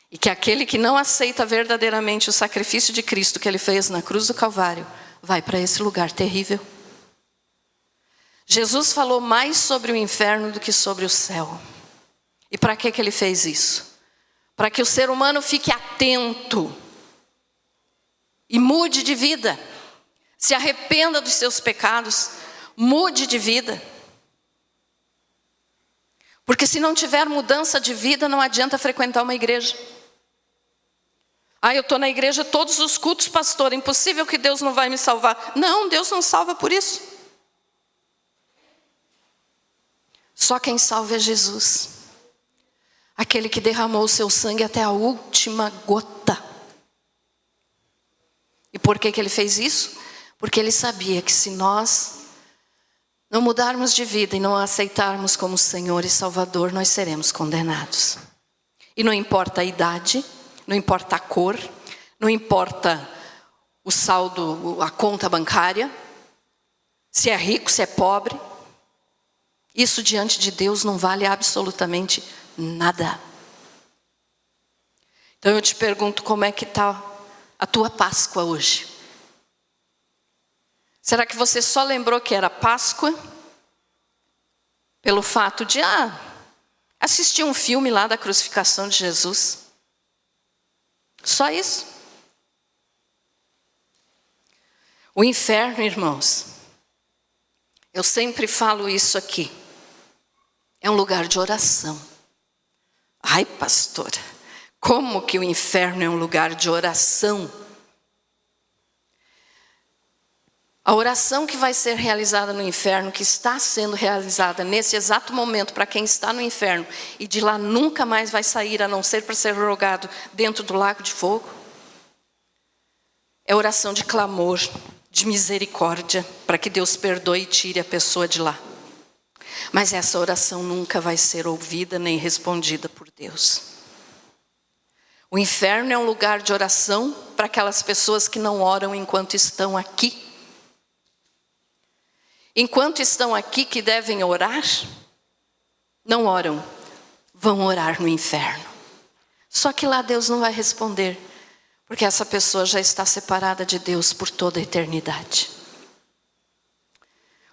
S1: E que aquele que não aceita verdadeiramente o sacrifício de Cristo que Ele fez na cruz do Calvário, vai para esse lugar terrível. Jesus falou mais sobre o inferno do que sobre o céu. E para que Ele fez isso? Para que o ser humano fique atento e mude de vida. Se arrependa dos seus pecados, mude de vida. Porque se não tiver mudança de vida, não adianta frequentar uma igreja. Eu estou na igreja todos os cultos, pastor, é impossível que Deus não vai me salvar. Não, Deus não salva por isso. Só quem salva é Jesus. Aquele que derramou o seu sangue até a última gota. E por que Ele fez isso? Porque Ele sabia que se nós não mudarmos de vida e não aceitarmos como Senhor e Salvador, nós seremos condenados. E não importa a idade, não importa a cor, não importa o saldo, a conta bancária, se é rico, se é pobre. Isso diante de Deus não vale absolutamente nada. Então eu te pergunto, como é que está a tua Páscoa hoje? Será que você só lembrou que era Páscoa pelo fato de assistir um filme lá da crucificação de Jesus? Só isso? O inferno, irmãos, eu sempre falo isso aqui, é um lugar de oração. Ai, pastora, como que o inferno é um lugar de oração? A oração que vai ser realizada no inferno, que está sendo realizada nesse exato momento para quem está no inferno e de lá nunca mais vai sair, a não ser para ser jogado dentro do lago de fogo, é oração de clamor, de misericórdia, para que Deus perdoe e tire a pessoa de lá. Mas essa oração nunca vai ser ouvida nem respondida por Deus. O inferno é um lugar de oração para aquelas pessoas que não oram enquanto estão aqui. Enquanto estão aqui que devem orar, não oram, vão orar no inferno. Só que lá Deus não vai responder, porque essa pessoa já está separada de Deus por toda a eternidade.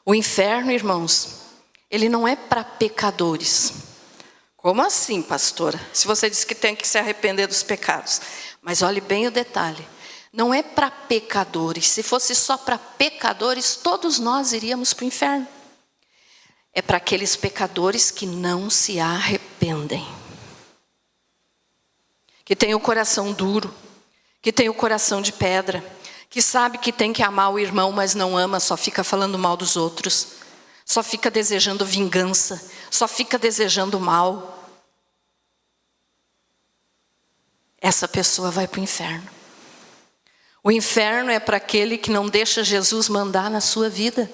S1: O inferno, irmãos, ele não é para pecadores. Como assim, pastora? Se você disse que tem que se arrepender dos pecados. Mas olhe bem o detalhe. Não é para pecadores. Se fosse só para pecadores, todos nós iríamos para o inferno. É para aqueles pecadores que não se arrependem. Que tem o coração duro. Que tem o coração de pedra. Que sabe que tem que amar o irmão, mas não ama, só fica falando mal dos outros. Só fica desejando vingança. Só fica desejando mal. Essa pessoa vai para o inferno. O inferno é para aquele que não deixa Jesus mandar na sua vida.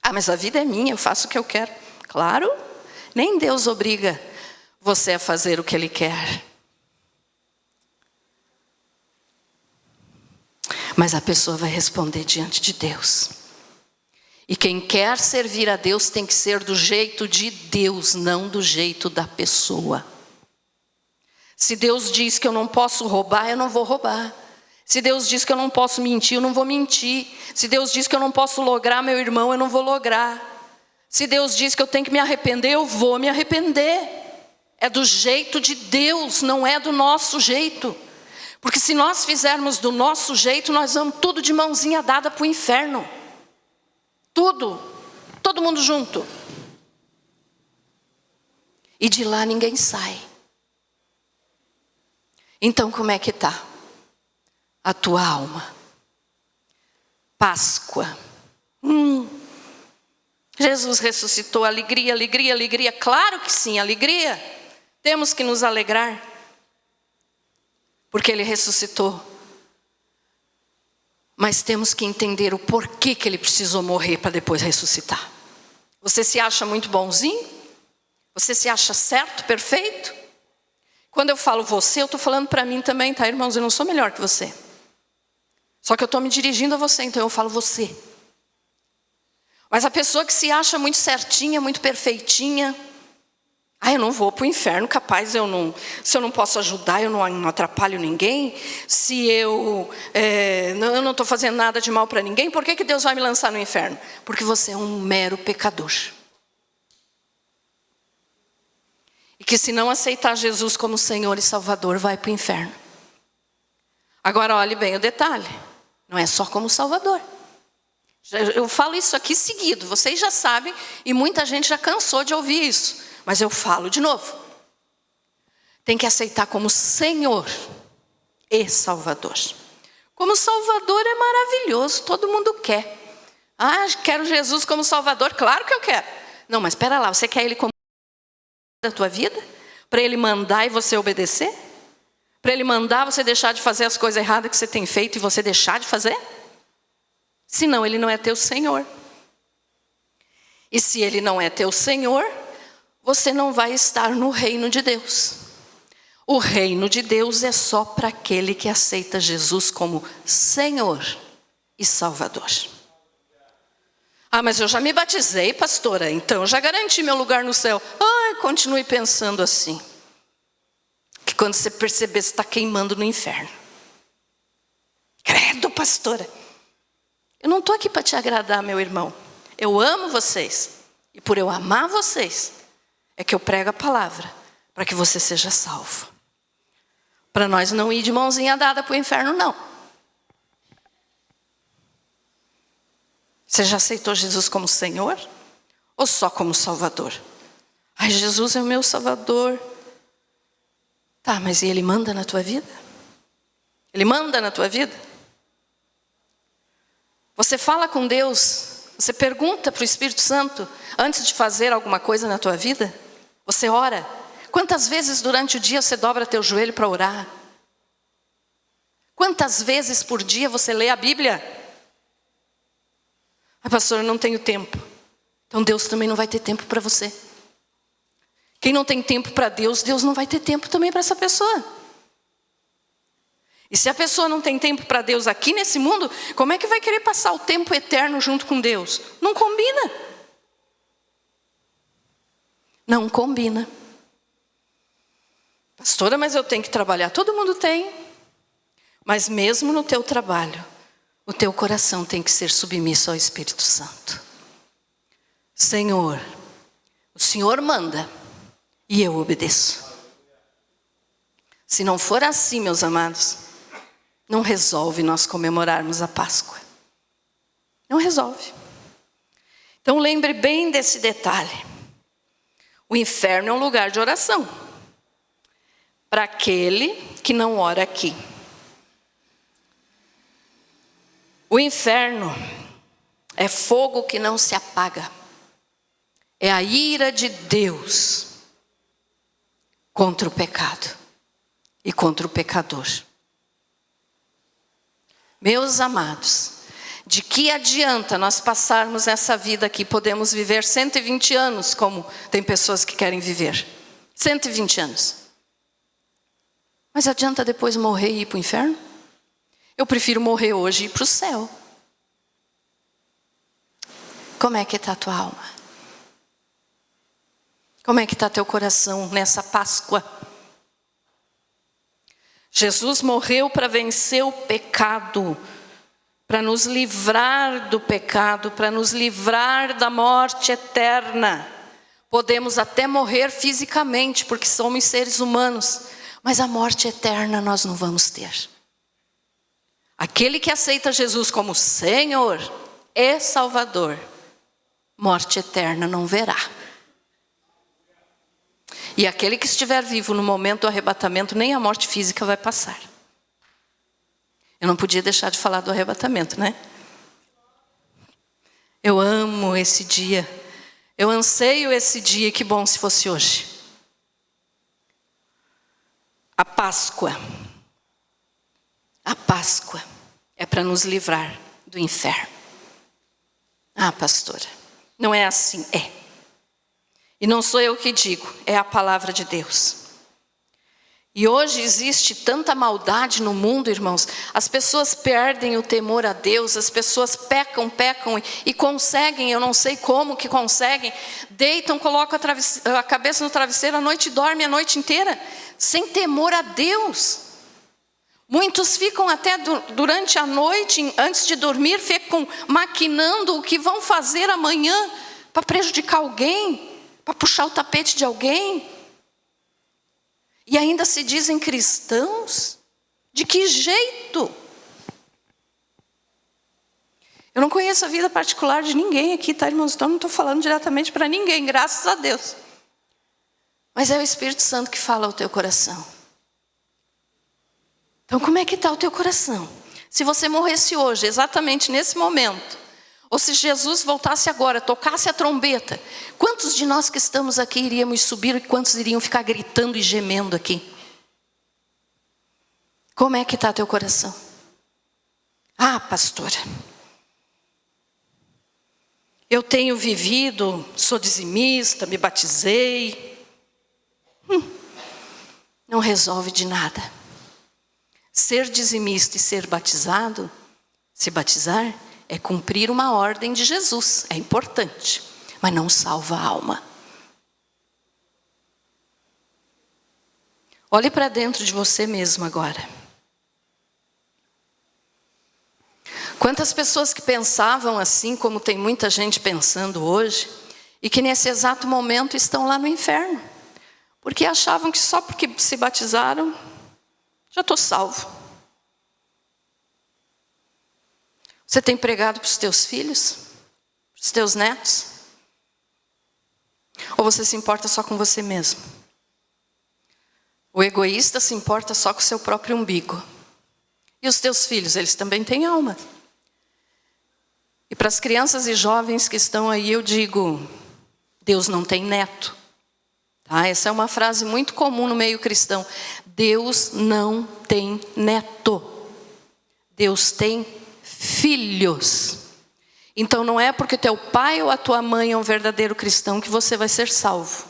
S1: Ah, mas a vida é minha, eu faço o que eu quero. Claro, nem Deus obriga você a fazer o que Ele quer. Mas a pessoa vai responder diante de Deus. E quem quer servir a Deus tem que ser do jeito de Deus, não do jeito da pessoa. Se Deus diz que eu não posso roubar, eu não vou roubar. Se Deus diz que eu não posso mentir, eu não vou mentir. Se Deus diz que eu não posso lograr meu irmão, eu não vou lograr. Se Deus diz que eu tenho que me arrepender, eu vou me arrepender. É do jeito de Deus, não é do nosso jeito. Porque se nós fizermos do nosso jeito, nós vamos tudo de mãozinha dada para o inferno. Tudo. Todo mundo junto. E de lá ninguém sai. Então como é que está a tua alma? Páscoa. Jesus ressuscitou, alegria, alegria, alegria. Claro que sim, alegria. Temos que nos alegrar. Porque Ele ressuscitou. Mas temos que entender o porquê que Ele precisou morrer para depois ressuscitar. Você se acha muito bonzinho? Você se acha certo, perfeito? Quando eu falo você, eu estou falando para mim também, tá, irmãos? Eu não sou melhor que você. Só que eu estou me dirigindo a você, então eu falo você. Mas a pessoa que se acha muito certinha, muito perfeitinha, eu não vou para o inferno, capaz, se eu não posso ajudar, eu não atrapalho ninguém. Se eu não estou fazendo nada de mal para ninguém, por que Deus vai me lançar no inferno? Porque você é um mero pecador. E que se não aceitar Jesus como Senhor e Salvador, vai para o inferno. Agora olhe bem o detalhe, não é só como Salvador. Eu falo isso aqui seguido, vocês já sabem, e muita gente já cansou de ouvir isso. Mas eu falo de novo. Tem que aceitar como Senhor e Salvador. Como Salvador é maravilhoso, todo mundo quer. Quero Jesus como Salvador, claro que eu quero. Não, mas espera lá, você quer Ele como da tua vida? Para Ele mandar e você obedecer? Para Ele mandar você deixar de fazer as coisas erradas que você tem feito e você deixar de fazer? Senão Ele não é teu Senhor. E se Ele não é teu Senhor, você não vai estar no reino de Deus. O reino de Deus é só para aquele que aceita Jesus como Senhor e Salvador. Mas eu já me batizei, pastora, então eu já garanti meu lugar no céu. Continue pensando assim. Que quando você perceber, você está queimando no inferno. Credo, pastora. Eu não estou aqui para te agradar, meu irmão. Eu amo vocês. E por eu amar vocês, é que eu prego a palavra, para que você seja salvo. Para nós não ir de mãozinha dada para o inferno, não. Você já aceitou Jesus como Senhor? Ou só como Salvador? Ai, Jesus é o meu Salvador. Tá, mas e Ele manda na tua vida? Ele manda na tua vida? Você fala com Deus, você pergunta para o Espírito Santo antes de fazer alguma coisa na tua vida? Você ora? Quantas vezes durante o dia você dobra teu joelho para orar? Quantas vezes por dia você lê a Bíblia? Ah, pastor, eu não tenho tempo. Então Deus também não vai ter tempo para você. Quem não tem tempo para Deus, Deus não vai ter tempo também para essa pessoa. E se a pessoa não tem tempo para Deus aqui nesse mundo, como é que vai querer passar o tempo eterno junto com Deus? Não combina. Não combina. Pastora, mas eu tenho que trabalhar. Todo mundo tem. Mas mesmo no teu trabalho, o teu coração tem que ser submisso ao Espírito Santo. Senhor, o Senhor manda e eu obedeço. Se não for assim, meus amados, não resolve nós comemorarmos a Páscoa. Não resolve. Então lembre bem desse detalhe. O inferno é um lugar de oração para aquele que não ora aqui. O inferno é fogo que não se apaga. É a ira de Deus contra o pecado e contra o pecador. Meus amados, de que adianta nós passarmos essa vida aqui? Podemos viver 120 anos, como tem pessoas que querem viver. 120 anos. Mas adianta depois morrer e ir para o inferno? Eu prefiro morrer hoje e ir para o céu. Como é que está a tua alma? Como é que está teu coração nessa Páscoa? Jesus morreu para vencer o pecado, para nos livrar do pecado, para nos livrar da morte eterna. Podemos até morrer fisicamente, porque somos seres humanos, mas a morte eterna nós não vamos ter. Aquele que aceita Jesus como Senhor e Salvador, morte eterna não verá. E aquele que estiver vivo no momento do arrebatamento, nem a morte física vai passar. Eu não podia deixar de falar do arrebatamento, né? Eu amo esse dia. Eu anseio esse dia, que bom se fosse hoje. A Páscoa. A Páscoa é para nos livrar do inferno. Ah, pastora, não é assim? É. E não sou eu que digo, é a palavra de Deus. E hoje existe tanta maldade no mundo, irmãos. As pessoas perdem o temor a Deus, as pessoas pecam e conseguem, eu não sei como que conseguem, deitam, colocam a cabeça no travesseiro à noite e dormem a noite inteira, sem temor a Deus. Muitos ficam até durante a noite, antes de dormir, ficam maquinando o que vão fazer amanhã para prejudicar alguém, para puxar o tapete de alguém. E ainda se dizem cristãos? De que jeito? Eu não conheço a vida particular de ninguém aqui, tá, irmãos? Então não estou falando diretamente para ninguém, graças a Deus. Mas é o Espírito Santo que fala ao teu coração. Então como é que está o teu coração? Se você morresse hoje, exatamente nesse momento, ou se Jesus voltasse agora, tocasse a trombeta, quantos de nós que estamos aqui iríamos subir e quantos iriam ficar gritando e gemendo aqui? Como é que está teu coração? Ah, pastora, eu tenho vivido, sou dizimista, me batizei. Não resolve de nada. Ser dizimista e ser batizado, se batizar, é cumprir uma ordem de Jesus. É importante, mas não salva a alma. Olhe para dentro de você mesmo agora. Quantas pessoas que pensavam assim, como tem muita gente pensando hoje, e que nesse exato momento estão lá no inferno, porque achavam que só porque se batizaram, já estou salvo. Você tem pregado para os teus filhos? Os teus netos? Ou você se importa só com você mesmo? O egoísta se importa só com o seu próprio umbigo. E os teus filhos, eles também têm alma. E para as crianças e jovens que estão aí, eu digo, Deus não tem neto. Tá? Essa é uma frase muito comum no meio cristão. Deus não tem neto. Deus tem filhos. Então não é porque teu pai ou a tua mãe é um verdadeiro cristão que você vai ser salvo.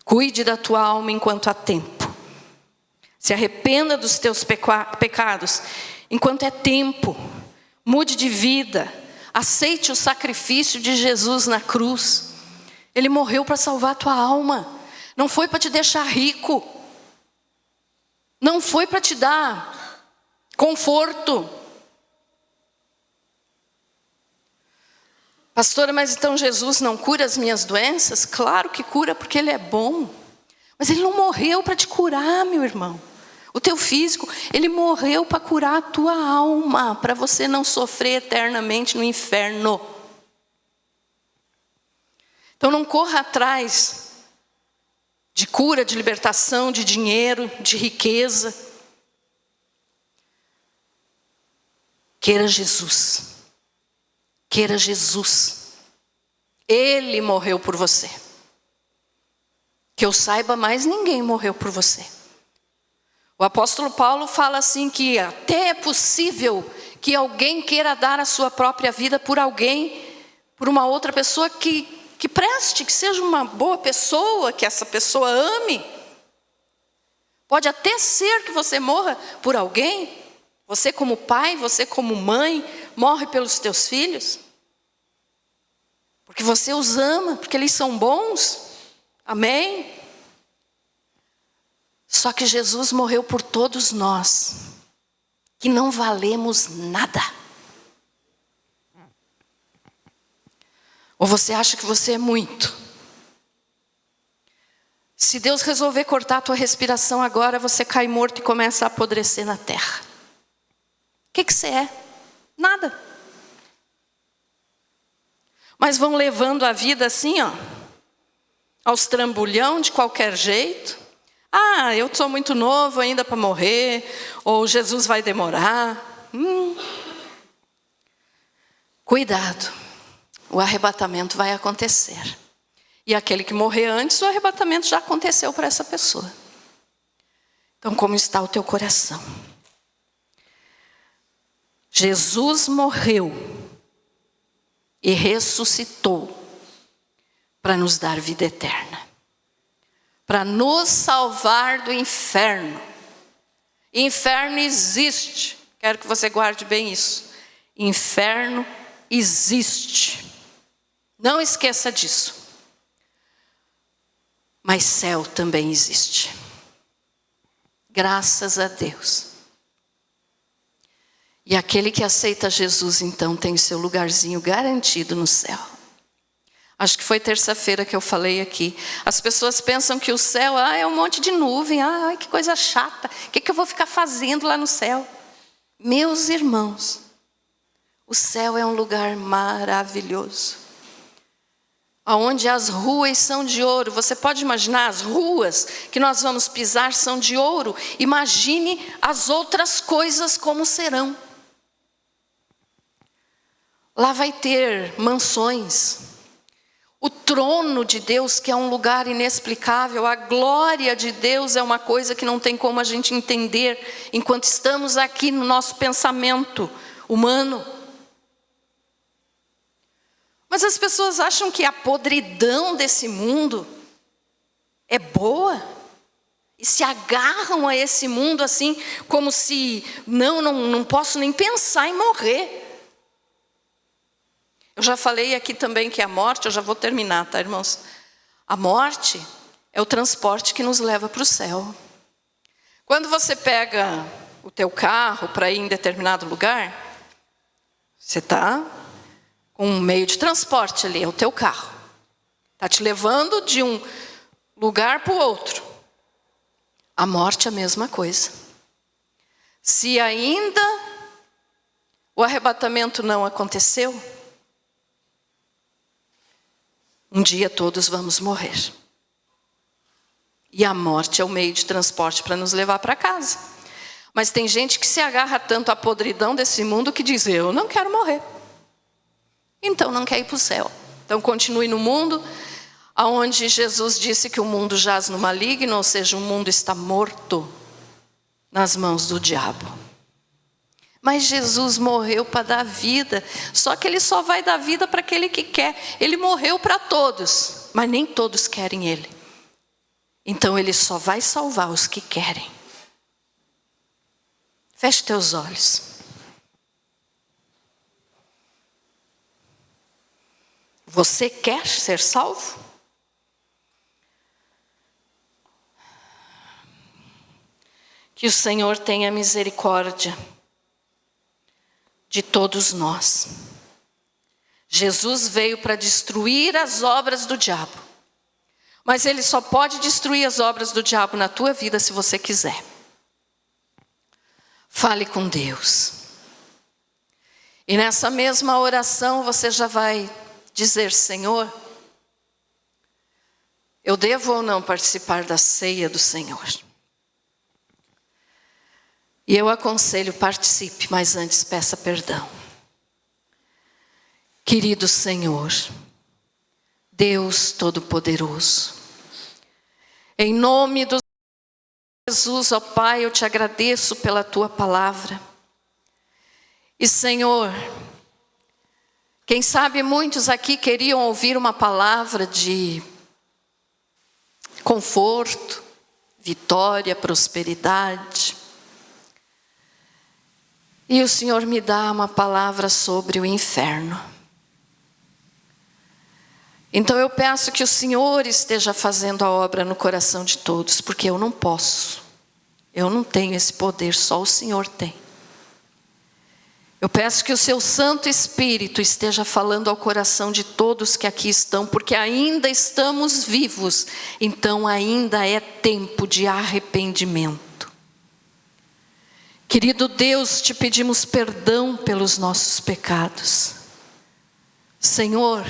S1: Cuide da tua alma enquanto há tempo. Se arrependa dos teus pecados enquanto é tempo. Mude de vida. Aceite o sacrifício de Jesus na cruz. Ele morreu para salvar a tua alma. Não foi para te deixar rico. Não foi para te dar conforto. Pastora, mas então Jesus não cura as minhas doenças? Claro que cura, porque Ele é bom. Mas Ele não morreu para te curar, meu irmão. O teu físico, Ele morreu para curar a tua alma, para você não sofrer eternamente no inferno. Então não corra atrás de cura, de libertação, de dinheiro, de riqueza. Queira Jesus. Queira Jesus. Ele morreu por você. Que eu saiba, mais ninguém morreu por você. O apóstolo Paulo fala assim que até é possível que alguém queira dar a sua própria vida por alguém, por uma outra pessoa que preste, que seja uma boa pessoa, que essa pessoa ame. Pode até ser que você morra por alguém. Você como pai, você como mãe, morre pelos teus filhos. Porque você os ama, porque eles são bons. Amém? Só que Jesus morreu por todos nós, que não valemos nada. Ou você acha que você é muito? Se Deus resolver cortar a tua respiração agora, você cai morto e começa a apodrecer na terra. O que você é? Nada. Mas vão levando a vida assim, ó, aos trambolhão de qualquer jeito. Ah, eu sou muito novo ainda para morrer, ou Jesus vai demorar. Cuidado, o arrebatamento vai acontecer. E aquele que morrer antes, o arrebatamento já aconteceu para essa pessoa. Então, como está o teu coração? Jesus morreu e ressuscitou para nos dar vida eterna, para nos salvar do inferno. Inferno existe, quero que você guarde bem isso. Inferno existe, não esqueça disso. Mas céu também existe, graças a Deus. E aquele que aceita Jesus, então, tem o seu lugarzinho garantido no céu. Acho que foi terça-feira que eu falei aqui. As pessoas pensam que o céu é um monte de nuvem. Ai, que coisa chata. O que eu vou ficar fazendo lá no céu? Meus irmãos, o céu é um lugar maravilhoso. Onde as ruas são de ouro. Você pode imaginar, as ruas que nós vamos pisar são de ouro. Imagine as outras coisas como serão. Lá vai ter mansões. O trono de Deus, que é um lugar inexplicável. A glória de Deus é uma coisa que não tem como a gente entender enquanto estamos aqui no nosso pensamento humano. Mas as pessoas acham que a podridão desse mundo é boa. E se agarram a esse mundo assim, como se, não posso nem pensar em morrer. Eu já falei aqui também que a morte, eu já vou terminar, tá, irmãos? A morte é o transporte que nos leva para o céu. Quando você pega o teu carro para ir em determinado lugar, você está com um meio de transporte ali, é o teu carro. Está te levando de um lugar para o outro. A morte é a mesma coisa. Se ainda o arrebatamento não aconteceu, um dia todos vamos morrer. E a morte é o meio de transporte para nos levar para casa. Mas tem gente que se agarra tanto à podridão desse mundo que diz: eu não quero morrer. Então não quer ir para o céu. Então continue no mundo, onde Jesus disse que o mundo jaz no maligno, ou seja, o mundo está morto nas mãos do diabo. Mas Jesus morreu para dar vida, só que Ele só vai dar vida para aquele que quer. Ele morreu para todos, mas nem todos querem Ele. Então Ele só vai salvar os que querem. Feche teus olhos. Você quer ser salvo? Que o Senhor tenha misericórdia de todos nós. Jesus veio para destruir as obras do diabo. Mas Ele só pode destruir as obras do diabo na tua vida se você quiser. Fale com Deus. E nessa mesma oração você já vai dizer: Senhor, eu devo ou não participar da ceia do Senhor? E eu aconselho, participe, mas antes peça perdão. Querido Senhor, Deus Todo-Poderoso, em nome do Jesus, ó Pai, eu te agradeço pela tua palavra. E Senhor, quem sabe muitos aqui queriam ouvir uma palavra de conforto, vitória, prosperidade. E o Senhor me dá uma palavra sobre o inferno. Então eu peço que o Senhor esteja fazendo a obra no coração de todos, porque eu não posso. Eu não tenho esse poder, só o Senhor tem. Eu peço que o seu Santo Espírito esteja falando ao coração de todos que aqui estão, porque ainda estamos vivos, então ainda é tempo de arrependimento. Querido Deus, te pedimos perdão pelos nossos pecados. Senhor,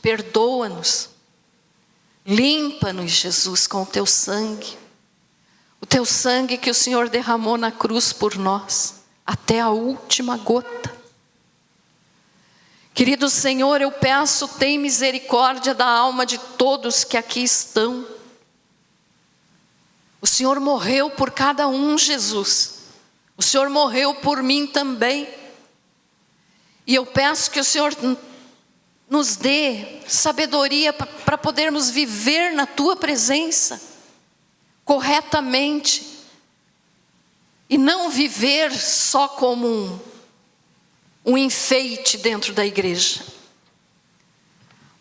S1: perdoa-nos. Limpa-nos, Jesus, com o teu sangue. O teu sangue que o Senhor derramou na cruz por nós, até a última gota. Querido Senhor, eu peço, tem misericórdia da alma de todos que aqui estão. O Senhor morreu por cada um, Jesus. O Senhor morreu por mim também. E eu peço que o Senhor nos dê sabedoria para podermos viver na tua presença corretamente. E não viver só como um enfeite dentro da igreja.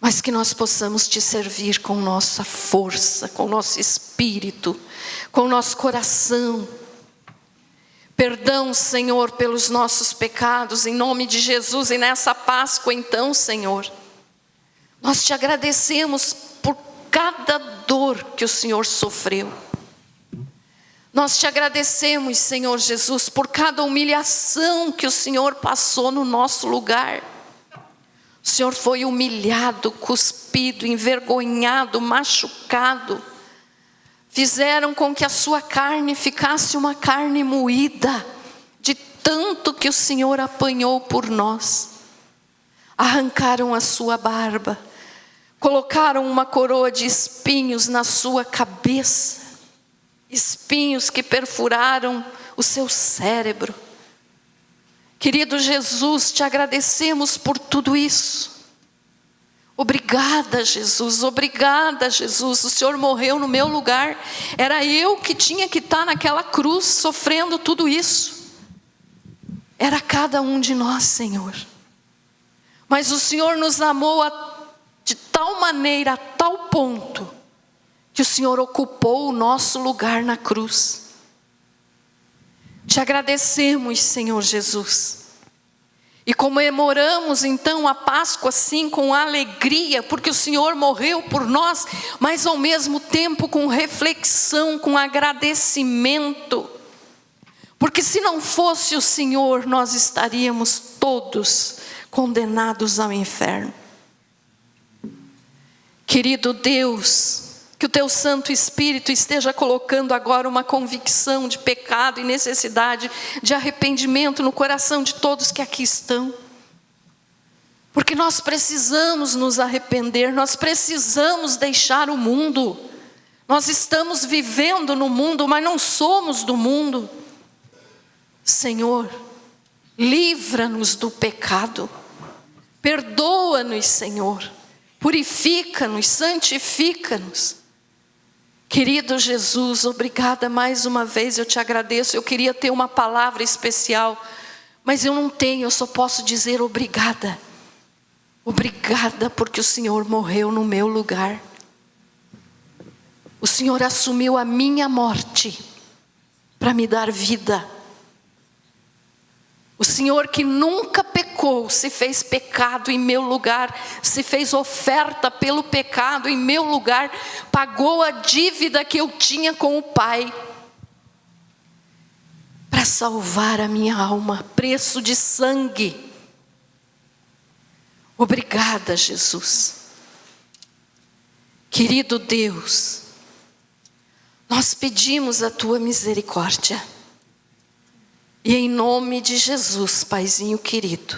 S1: Mas que nós possamos te servir com nossa força, com nosso espírito, com nosso coração. Perdão, Senhor, pelos nossos pecados, em nome de Jesus. E nessa Páscoa, então, Senhor, nós te agradecemos por cada dor que o Senhor sofreu. Nós te agradecemos, Senhor Jesus, por cada humilhação que o Senhor passou no nosso lugar. O Senhor foi humilhado, cuspido, envergonhado, machucado. Fizeram com que a sua carne ficasse uma carne moída, de tanto que o Senhor apanhou por nós. Arrancaram a sua barba, colocaram uma coroa de espinhos na sua cabeça, espinhos que perfuraram o seu cérebro. Querido Jesus, te agradecemos por tudo isso. Obrigada, Jesus, obrigada, Jesus. O Senhor morreu no meu lugar. Era eu que tinha que estar naquela cruz sofrendo tudo isso. Era cada um de nós, Senhor. Mas o Senhor nos amou de tal maneira, a tal ponto, que o Senhor ocupou o nosso lugar na cruz. Te agradecemos, Senhor Jesus. E comemoramos então a Páscoa assim com alegria, porque o Senhor morreu por nós, mas ao mesmo tempo com reflexão, com agradecimento. Porque se não fosse o Senhor, nós estaríamos todos condenados ao inferno. Querido Deus, que o Teu Santo Espírito esteja colocando agora uma convicção de pecado e necessidade de arrependimento no coração de todos que aqui estão. Porque nós precisamos nos arrepender, nós precisamos deixar o mundo. Nós estamos vivendo no mundo, mas não somos do mundo. Senhor, livra-nos do pecado. Perdoa-nos, Senhor. Purifica-nos, santifica-nos. Querido Jesus, obrigada mais uma vez, eu te agradeço. Eu queria ter uma palavra especial, mas eu não tenho, eu só posso dizer obrigada. Obrigada porque o Senhor morreu no meu lugar. O Senhor assumiu a minha morte para me dar vida. O Senhor que nunca pecou, se fez pecado em meu lugar, se fez oferta pelo pecado em meu lugar, pagou a dívida que eu tinha com o Pai, para salvar a minha alma, preço de sangue. Obrigada, Jesus. Querido Deus, nós pedimos a Tua misericórdia. E em nome de Jesus, Paizinho querido,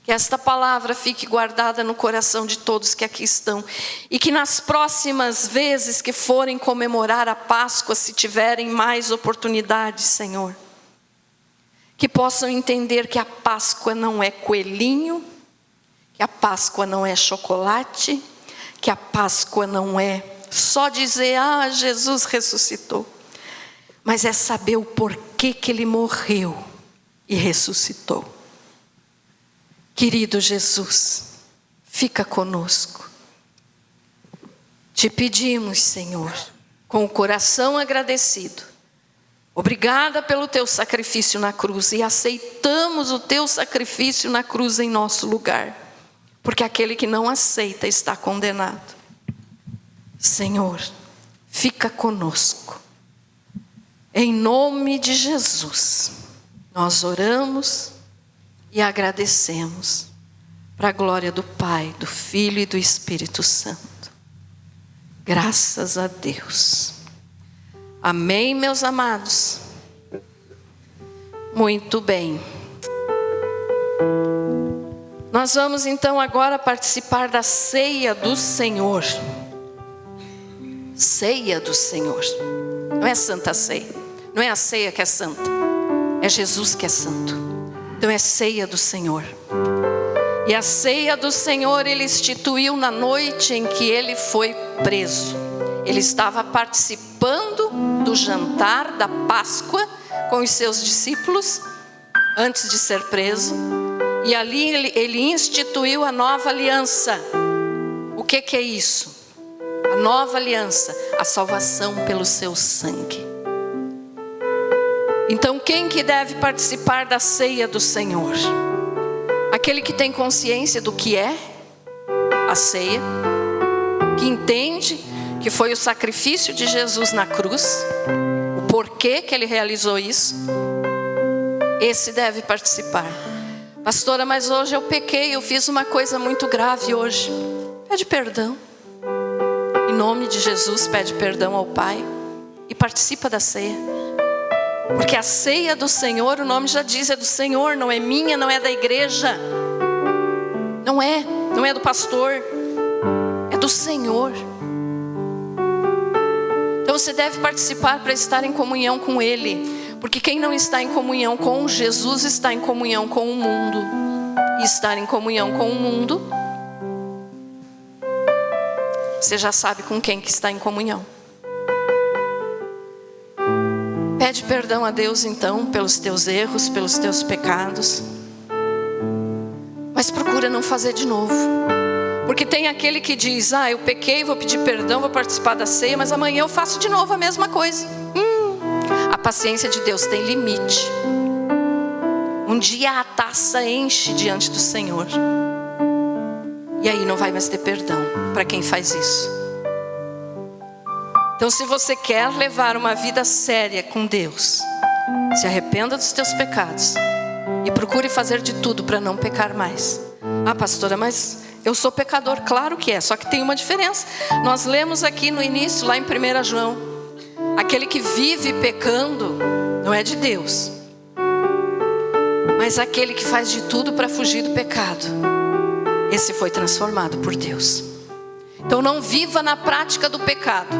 S1: que esta palavra fique guardada no coração de todos que aqui estão. E que nas próximas vezes que forem comemorar a Páscoa, se tiverem mais oportunidades, Senhor, que possam entender que a Páscoa não é coelhinho, que a Páscoa não é chocolate, que a Páscoa não é só dizer, Jesus ressuscitou. Mas é saber o porquê que Ele morreu e ressuscitou. Querido Jesus, fica conosco. Te pedimos, Senhor, com o coração agradecido. Obrigada pelo Teu sacrifício na cruz e aceitamos o Teu sacrifício na cruz em nosso lugar. Porque aquele que não aceita está condenado. Senhor, fica conosco. Em nome de Jesus, nós oramos e agradecemos para a glória do Pai, do Filho e do Espírito Santo. Graças a Deus. Amém, meus amados? Muito bem. Nós vamos então agora participar da ceia do Senhor. Ceia do Senhor. Não é Santa Ceia. Não é a ceia que é santa. É Jesus que é santo. Então é ceia do Senhor. E a ceia do Senhor Ele instituiu na noite em que Ele foi preso. Ele estava participando do jantar da Páscoa com os seus discípulos antes de ser preso. E ali ele instituiu a nova aliança. O que é isso? A nova aliança, a salvação pelo seu sangue. Então quem que deve participar da ceia do Senhor? Aquele que tem consciência do que é a ceia, que entende que foi o sacrifício de Jesus na cruz, o porquê que Ele realizou isso, esse deve participar. Pastora, mas hoje eu pequei, eu fiz uma coisa muito grave hoje. Pede perdão. Em nome de Jesus, pede perdão ao Pai e participa da ceia. Porque a ceia do Senhor, o nome já diz, é do Senhor, não é minha, não é da igreja. Não é do pastor, é do Senhor. Então você deve participar para estar em comunhão com Ele. Porque quem não está em comunhão com Jesus está em comunhão com o mundo. E estar em comunhão com o mundo, você já sabe com quem que está em comunhão. Pede perdão a Deus então pelos teus erros, pelos teus pecados. Mas procura não fazer de novo. Porque tem aquele que diz, eu pequei, vou pedir perdão, vou participar da ceia, mas amanhã eu faço de novo a mesma coisa. A paciência de Deus tem limite. Um dia a taça enche diante do Senhor. E aí não vai mais ter perdão para quem faz isso. Então se você quer levar uma vida séria com Deus, Se arrependa dos teus pecados e procure fazer de tudo para não pecar mais. Ah, pastora, mas eu sou pecador. Claro que é, só que tem uma diferença. Nós lemos aqui no início, lá em 1 João, aquele que vive pecando não é de Deus, mas aquele que faz de tudo para fugir do pecado, esse foi transformado por Deus. Então não viva na prática do pecado.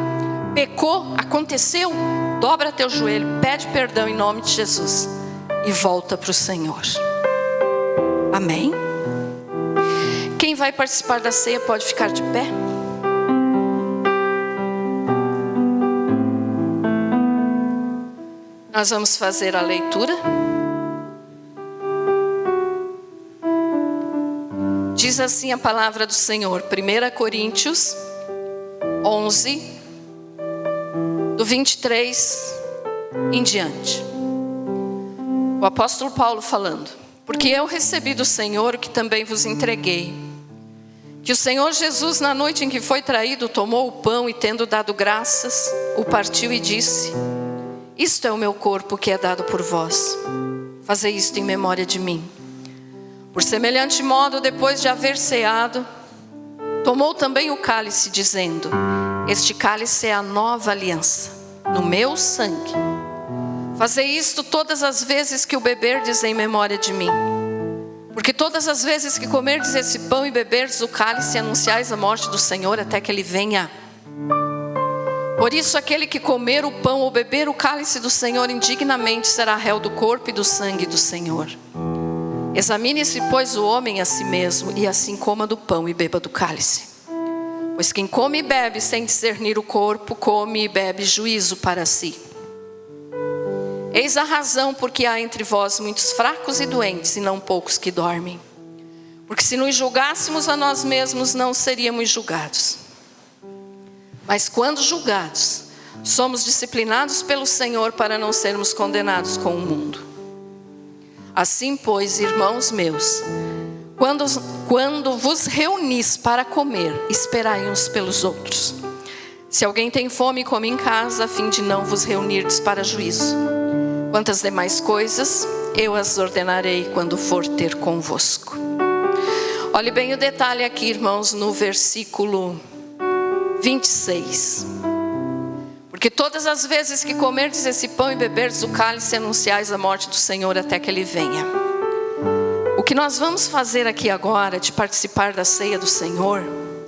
S1: Pecou, aconteceu, dobra teu joelho, pede perdão em nome de Jesus e volta para o Senhor. Amém? Quem vai participar da ceia pode ficar de pé. Nós vamos fazer a leitura. Diz assim a palavra do Senhor, 1 Coríntios 11, do 23 em diante. O apóstolo Paulo falando: porque eu recebi do Senhor o que também vos entreguei, que o Senhor Jesus, na noite em que foi traído, tomou o pão e, tendo dado graças, o partiu e disse: isto é o meu corpo que é dado por vós, fazei isto em memória de mim. Por semelhante modo, depois de haver ceado, tomou também o cálice, dizendo: este cálice é a nova aliança, no meu sangue. Fazei isto todas as vezes que o beberdes em memória de mim. Porque todas as vezes que comerdes esse pão e beberdes o cálice, anunciais a morte do Senhor até que Ele venha. Por isso, aquele que comer o pão ou beber o cálice do Senhor indignamente será réu do corpo e do sangue do Senhor. Examine-se, pois, o homem a si mesmo, e assim coma do pão e beba do cálice. Pois quem come e bebe sem discernir o corpo, come e bebe juízo para si. Eis a razão porque há entre vós muitos fracos e doentes, e não poucos que dormem. Porque se nos julgássemos a nós mesmos, não seríamos julgados. Mas quando julgados, somos disciplinados pelo Senhor para não sermos condenados com o mundo. Assim, pois, irmãos meus, quando vos reunis para comer, esperai uns pelos outros. Se alguém tem fome, come em casa, a fim de não vos reunirdes para juízo. Quantas demais coisas, eu as ordenarei quando for ter convosco. Olhe bem o detalhe aqui, irmãos, no versículo 26. Porque todas as vezes que comerdes esse pão e beberdes o cálice, anunciais a morte do Senhor até que Ele venha. O que nós vamos fazer aqui agora, de participar da ceia do Senhor,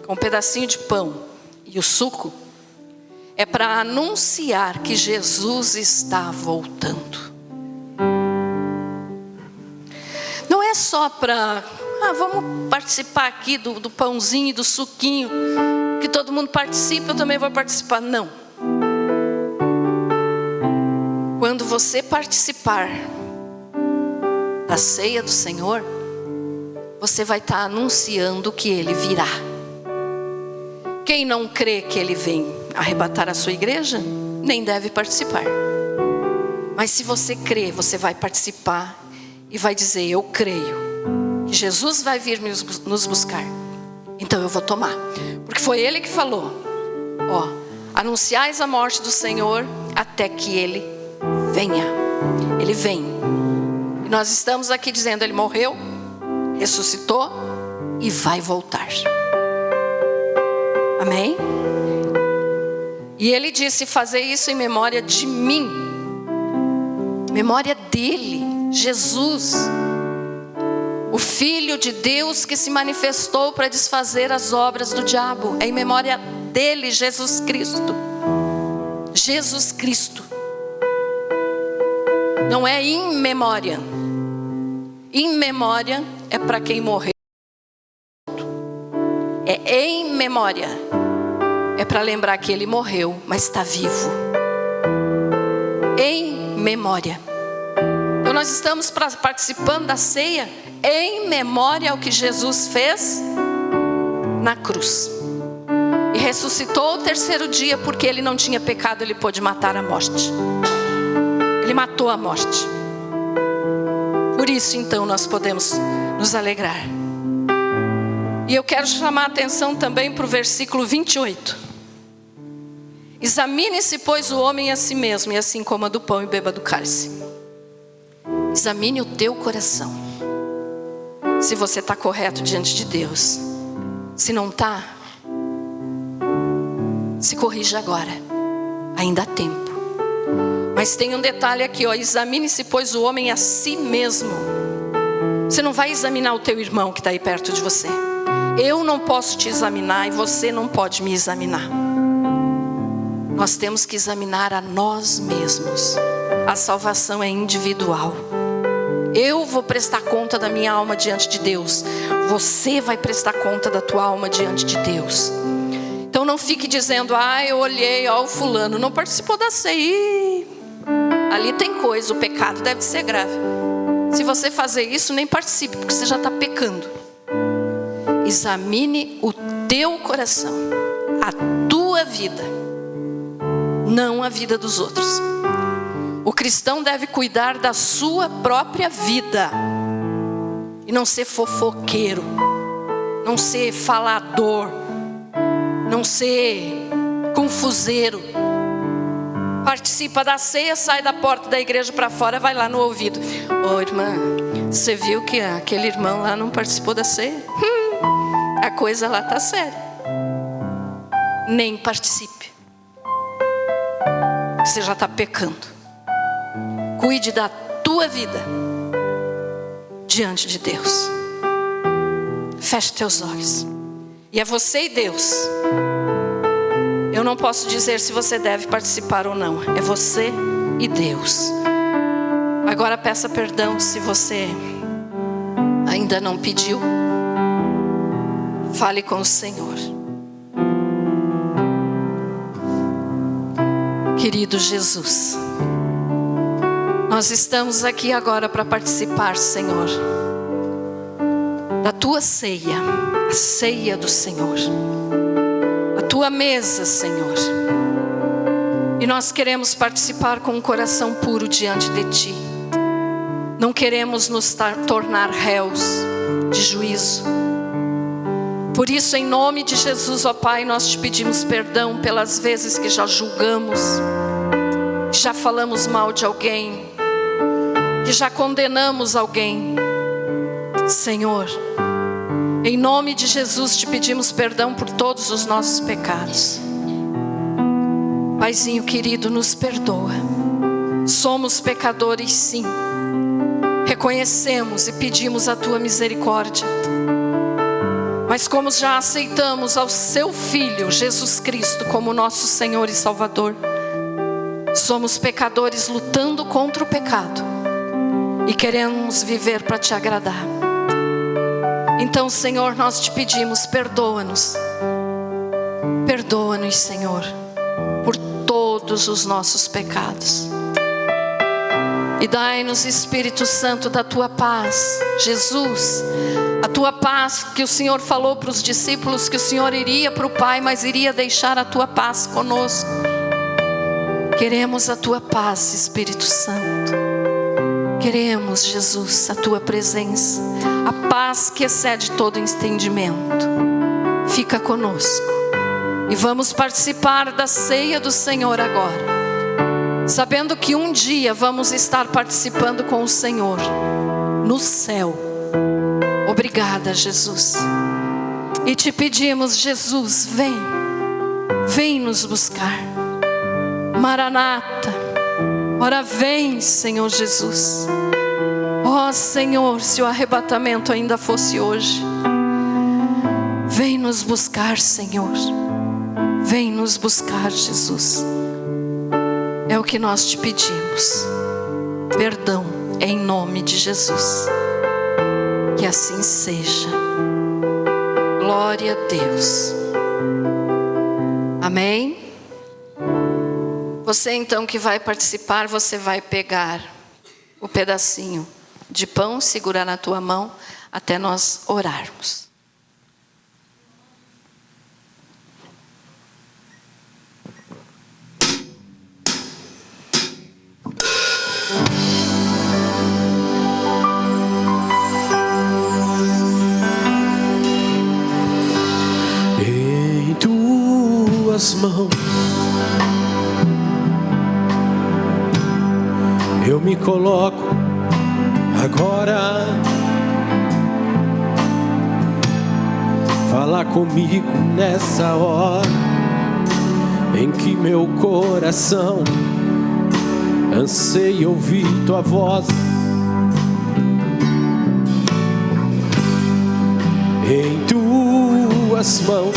S1: com um pedacinho de pão e o suco, é para anunciar que Jesus está voltando. Não é só para, vamos participar aqui do pãozinho e do suquinho, que todo mundo participa, eu também vou participar. Não. Quando você participar da ceia do Senhor, você vai estar anunciando que Ele virá. Quem não crê que Ele vem arrebatar a sua igreja, nem deve participar. Mas se você crê, você vai participar e vai dizer: eu creio que Jesus vai vir nos buscar, então eu vou tomar. Porque foi Ele que falou: anunciais a morte do Senhor até que Ele venha. Ele vem. E nós estamos aqui dizendo: Ele morreu, ressuscitou e vai voltar. Amém? E Ele disse: fazei isso em memória de mim. Memória dele, Jesus, o Filho de Deus que se manifestou para desfazer as obras do diabo. É em memória dele, Jesus Cristo. Jesus Cristo. Não é em memória. Em memória é para quem morreu. É em memória. É para lembrar que Ele morreu, mas está vivo. Em memória. Então nós estamos participando da ceia em memória ao que Jesus fez na cruz. E ressuscitou ao terceiro dia, porque Ele não tinha pecado, Ele pôde matar a morte. Ele matou a morte. Por isso então nós podemos nos alegrar. E eu quero chamar a atenção também para o versículo 28. Examine-se, pois, o homem a si mesmo, e assim coma do pão e beba do cálice. Examine o teu coração. Se você está correto diante de Deus. Se não está, se corrija agora. Ainda há tempo. Mas tem um detalhe aqui, ó. Examine-se, pois, o homem a si mesmo. Você não vai examinar o teu irmão que está aí perto de você. Eu não posso te examinar e você não pode me examinar. Nós temos que examinar a nós mesmos. A salvação é individual. Eu vou prestar conta da minha alma diante de Deus. Você vai prestar conta da tua alma diante de Deus. Então não fique dizendo, eu olhei, o fulano não participou da ceia. Ali tem coisa, o pecado deve ser grave. Se você fazer isso, nem participe, porque você já está pecando. Examine o teu coração, a tua vida, não a vida dos outros. O cristão deve cuidar da sua própria vida e não ser fofoqueiro, não ser falador, não ser confuseiro. Participa da ceia, sai da porta da igreja para fora, vai lá no ouvido. Ô irmã, você viu que aquele irmão lá não participou da ceia? A coisa lá está séria. Nem participe. Você já está pecando. Cuide da tua vida diante de Deus. Feche teus olhos. E é você e Deus. Eu não posso dizer se você deve participar ou não. É você e Deus. Agora peça perdão se você ainda não pediu. Fale com o Senhor. Querido Jesus, nós estamos aqui agora para participar, Senhor, da tua ceia, a ceia do Senhor, a tua mesa, Senhor. E nós queremos participar com um coração puro diante de ti. Não queremos nos tornar réus de juízo. Por isso, em nome de Jesus, ó Pai, nós te pedimos perdão pelas vezes que já julgamos, que já falamos mal de alguém, que já condenamos alguém. Senhor, em nome de Jesus te pedimos perdão por todos os nossos pecados. Paizinho querido, nos perdoa. Somos pecadores, sim. Reconhecemos e pedimos a tua misericórdia. Mas como já aceitamos ao seu Filho, Jesus Cristo, como nosso Senhor e Salvador, somos pecadores lutando contra o pecado e queremos viver para te agradar. Então, Senhor, nós te pedimos, perdoa-nos. Perdoa-nos, Senhor, por todos os nossos pecados. E dai-nos, Espírito Santo, da tua paz, Jesus, a tua paz que o Senhor falou para os discípulos, que o Senhor iria para o Pai, mas iria deixar a tua paz conosco. Queremos a tua paz, Espírito Santo. Queremos, Jesus, a tua presença, a paz que excede todo entendimento. Fica conosco e vamos participar da ceia do Senhor agora, sabendo que um dia vamos estar participando com o Senhor no céu. Obrigada, Jesus. E te pedimos, Jesus, vem nos buscar. Maranata, ora vem, Senhor Jesus. Ó Senhor, se o arrebatamento ainda fosse hoje, vem nos buscar, Senhor. Vem nos buscar, Jesus. É o que nós te pedimos. Perdão em nome de Jesus. Que assim seja. Glória a Deus. Amém? Você então que vai participar, você vai pegar o pedacinho de pão, segurar na tua mão até nós orarmos.
S3: Em tuas mãos eu me coloco agora. Fala comigo nessa hora em que meu coração anseia ouvir tua voz. Em tuas mãos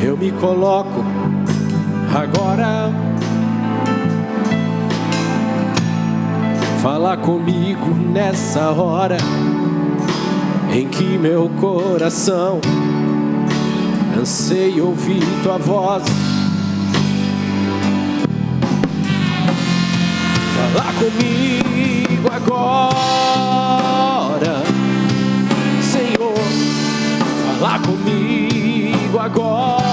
S3: eu me coloco agora. Fala comigo nessa hora em que meu coração anseia ouvir tua voz. Fala comigo agora, Senhor. Fala comigo agora.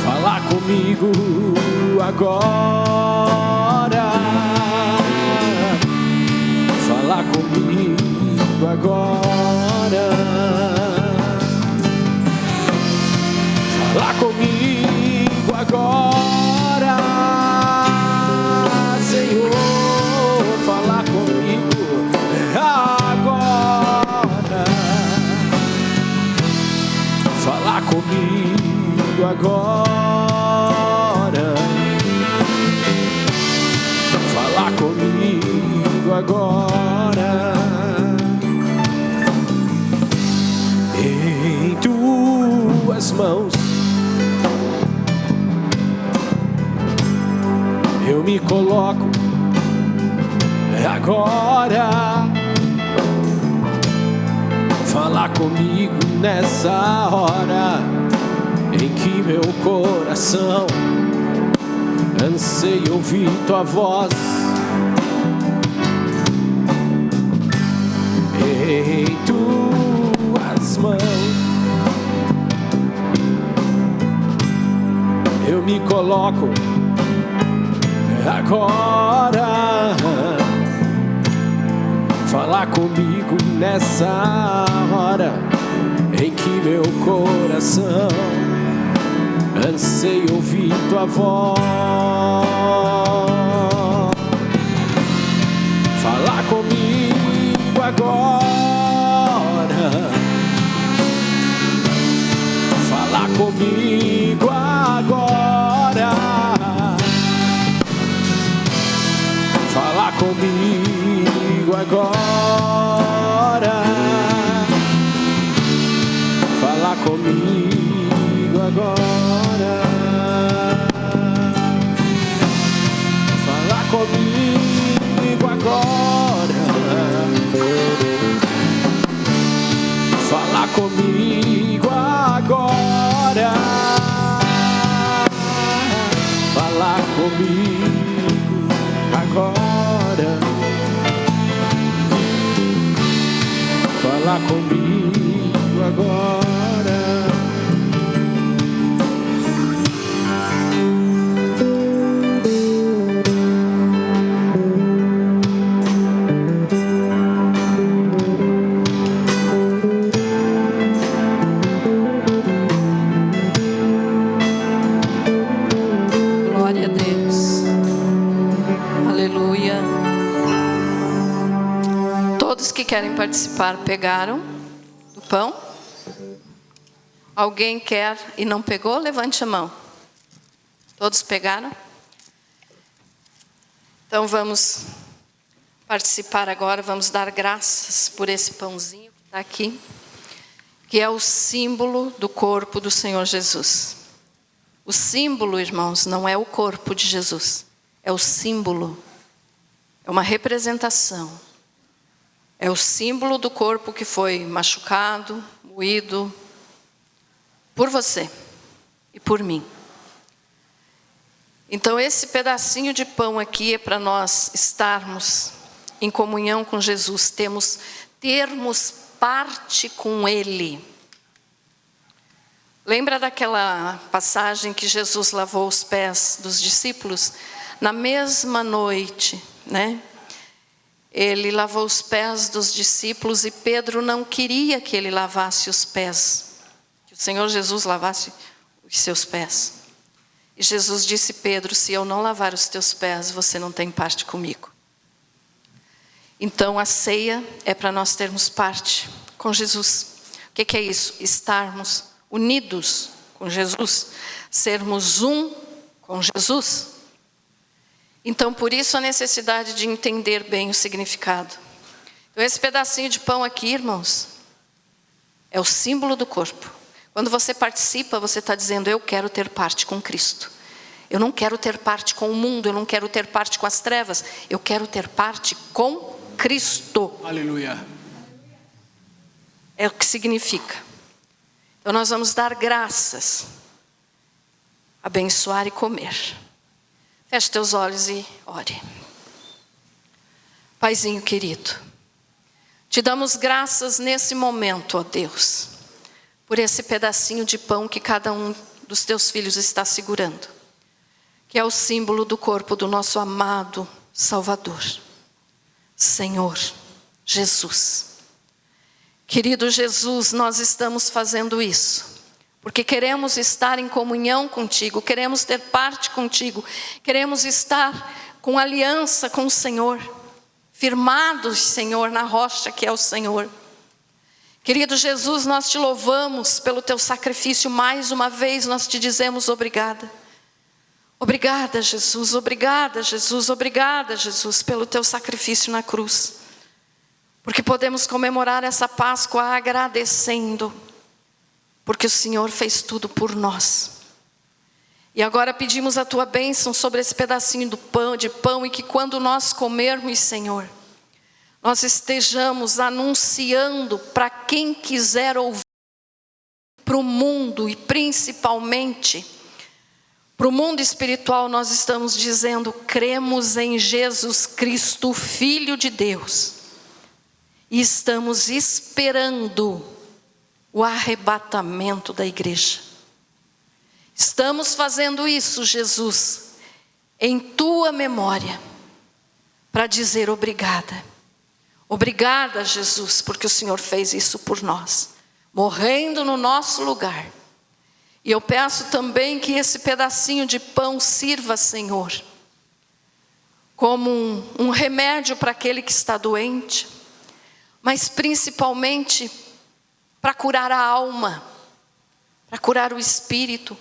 S3: Fala comigo agora. Fala comigo agora. Fala comigo agora, Senhor. Fala comigo agora. Fala comigo agora. Fala comigo agora. Em tuas mãos eu me coloco agora. Fala comigo nessa hora em que meu coração anseia ouvir tua voz. Em tuas mãos eu me coloco agora. Fala comigo nessa hora em que meu coração anseia ouvir tua voz. Fala comigo agora. Fala comigo agora. Fala comigo agora. Fala comigo agora. Fala comigo agora. Fala comigo agora. Fala comigo agora. Fala comigo agora.
S1: Glória a Deus. Aleluia. Todos que querem participar pegaram do pão? Alguém quer e não pegou? Levante a mão. Todos pegaram? Então vamos participar agora, vamos dar graças por esse pãozinho que está aqui, que é o símbolo do corpo do Senhor Jesus. O símbolo, irmãos, não é o corpo de Jesus, é o símbolo, é uma representação. É o símbolo do corpo que foi machucado, moído, por você e por mim. Então esse pedacinho de pão aqui é para nós estarmos em comunhão com Jesus, termos parte com Ele. Lembra daquela passagem que Jesus lavou os pés dos discípulos? Na mesma noite, né? Ele lavou os pés dos discípulos e Pedro não queria que ele lavasse os pés, que o Senhor Jesus lavasse os seus pés. E Jesus disse: Pedro, se eu não lavar os teus pés, você não tem parte comigo. Então a ceia é para nós termos parte com Jesus. O que é isso? Estarmos unidos com Jesus, sermos um com Jesus. Então por isso a necessidade de entender bem o significado. Então esse pedacinho de pão aqui, irmãos, é o símbolo do corpo. Quando você participa, você está dizendo: eu quero ter parte com Cristo. Eu não quero ter parte com o mundo, eu não quero ter parte com as trevas, eu quero ter parte com Cristo.
S3: Aleluia.
S1: É o que significa. Então nós vamos dar graças, abençoar e comer. Feche teus olhos e ore. Paizinho querido, te damos graças nesse momento, ó Deus, por esse pedacinho de pão que cada um dos teus filhos está segurando, que é o símbolo do corpo do nosso amado Salvador, Senhor Jesus. Querido Jesus, nós estamos fazendo isso porque queremos estar em comunhão contigo, queremos ter parte contigo, queremos estar com aliança com o Senhor, firmados, Senhor, na rocha que é o Senhor. Querido Jesus, nós te louvamos pelo teu sacrifício. Mais uma vez nós te dizemos obrigada. Obrigada, Jesus, obrigada, Jesus, obrigada, Jesus, pelo teu sacrifício na cruz. Porque podemos comemorar essa Páscoa agradecendo, porque o Senhor fez tudo por nós. E agora pedimos a tua bênção sobre esse pedacinho de pão, e que quando nós comermos, Senhor, nós estejamos anunciando para quem quiser ouvir, para o mundo e principalmente para o mundo espiritual. Nós estamos dizendo: cremos em Jesus Cristo, Filho de Deus, e estamos esperando o arrebatamento da igreja. Estamos fazendo isso, Jesus, em tua memória, para dizer obrigada. Obrigada, Jesus, porque o Senhor fez isso por nós, morrendo no nosso lugar. E eu peço também que esse pedacinho de pão sirva, Senhor, como um remédio para aquele que está doente, mas principalmente para curar a alma, para curar o espírito.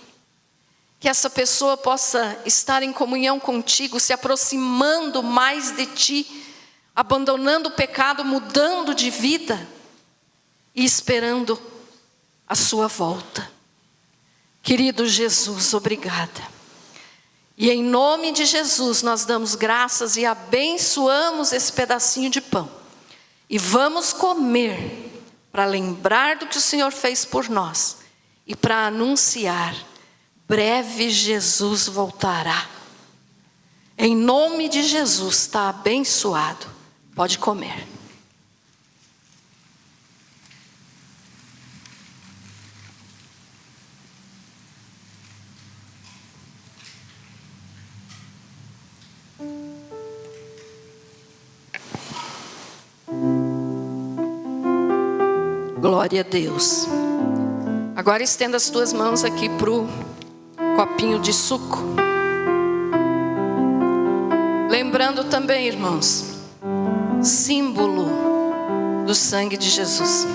S1: Que essa pessoa possa estar em comunhão contigo, se aproximando mais de ti, abandonando o pecado, mudando de vida e esperando a sua volta. Querido Jesus, obrigada. E em nome de Jesus nós damos graças e abençoamos esse pedacinho de pão. E vamos comer para lembrar do que o Senhor fez por nós e para anunciar: breve Jesus voltará. Em nome de Jesus, está abençoado. Pode comer. Glória a Deus. Agora estenda as tuas mãos aqui para o copinho de suco. Lembrando também, irmãos, símbolo do sangue de Jesus.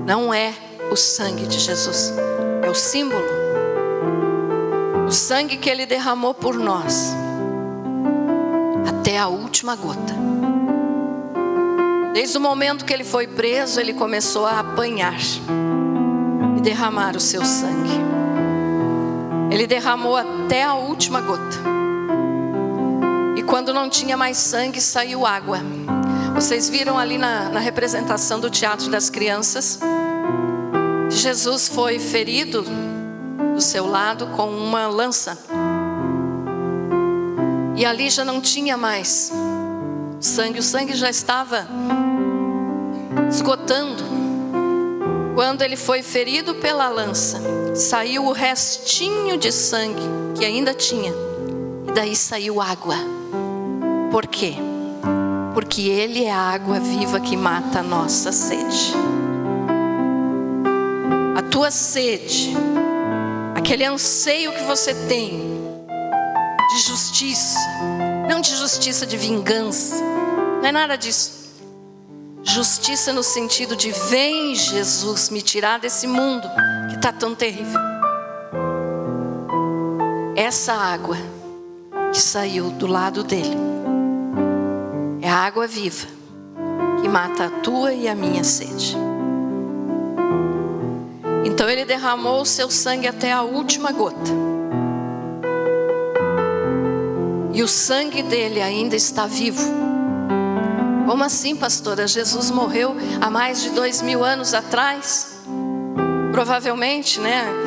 S1: Não é o sangue de Jesus, é o símbolo. O sangue que Ele derramou por nós, até a última gota. Desde o momento que Ele foi preso, Ele começou a apanhar e derramar o seu sangue. Ele derramou até a última gota. E quando não tinha mais sangue, saiu água. Vocês viram ali na representação do Teatro das Crianças, Jesus foi ferido do seu lado com uma lança. E ali já não tinha mais sangue, o sangue já estava esgotando. Quando ele foi ferido pela lança, saiu o restinho de sangue que ainda tinha, e daí saiu água. Por quê? Porque Ele é a água viva que mata a nossa sede. A tua sede, aquele anseio que você tem de justiça, não de justiça de vingança, não é nada disso. Justiça no sentido de: vem Jesus me tirar desse mundo que está tão terrível. Essa água que saiu do lado dele é a água viva que mata a tua e a minha sede. Então ele derramou o seu sangue até a última gota. E o sangue dele ainda está vivo. Como assim, pastora? Jesus morreu há mais de 2000 anos atrás. Provavelmente,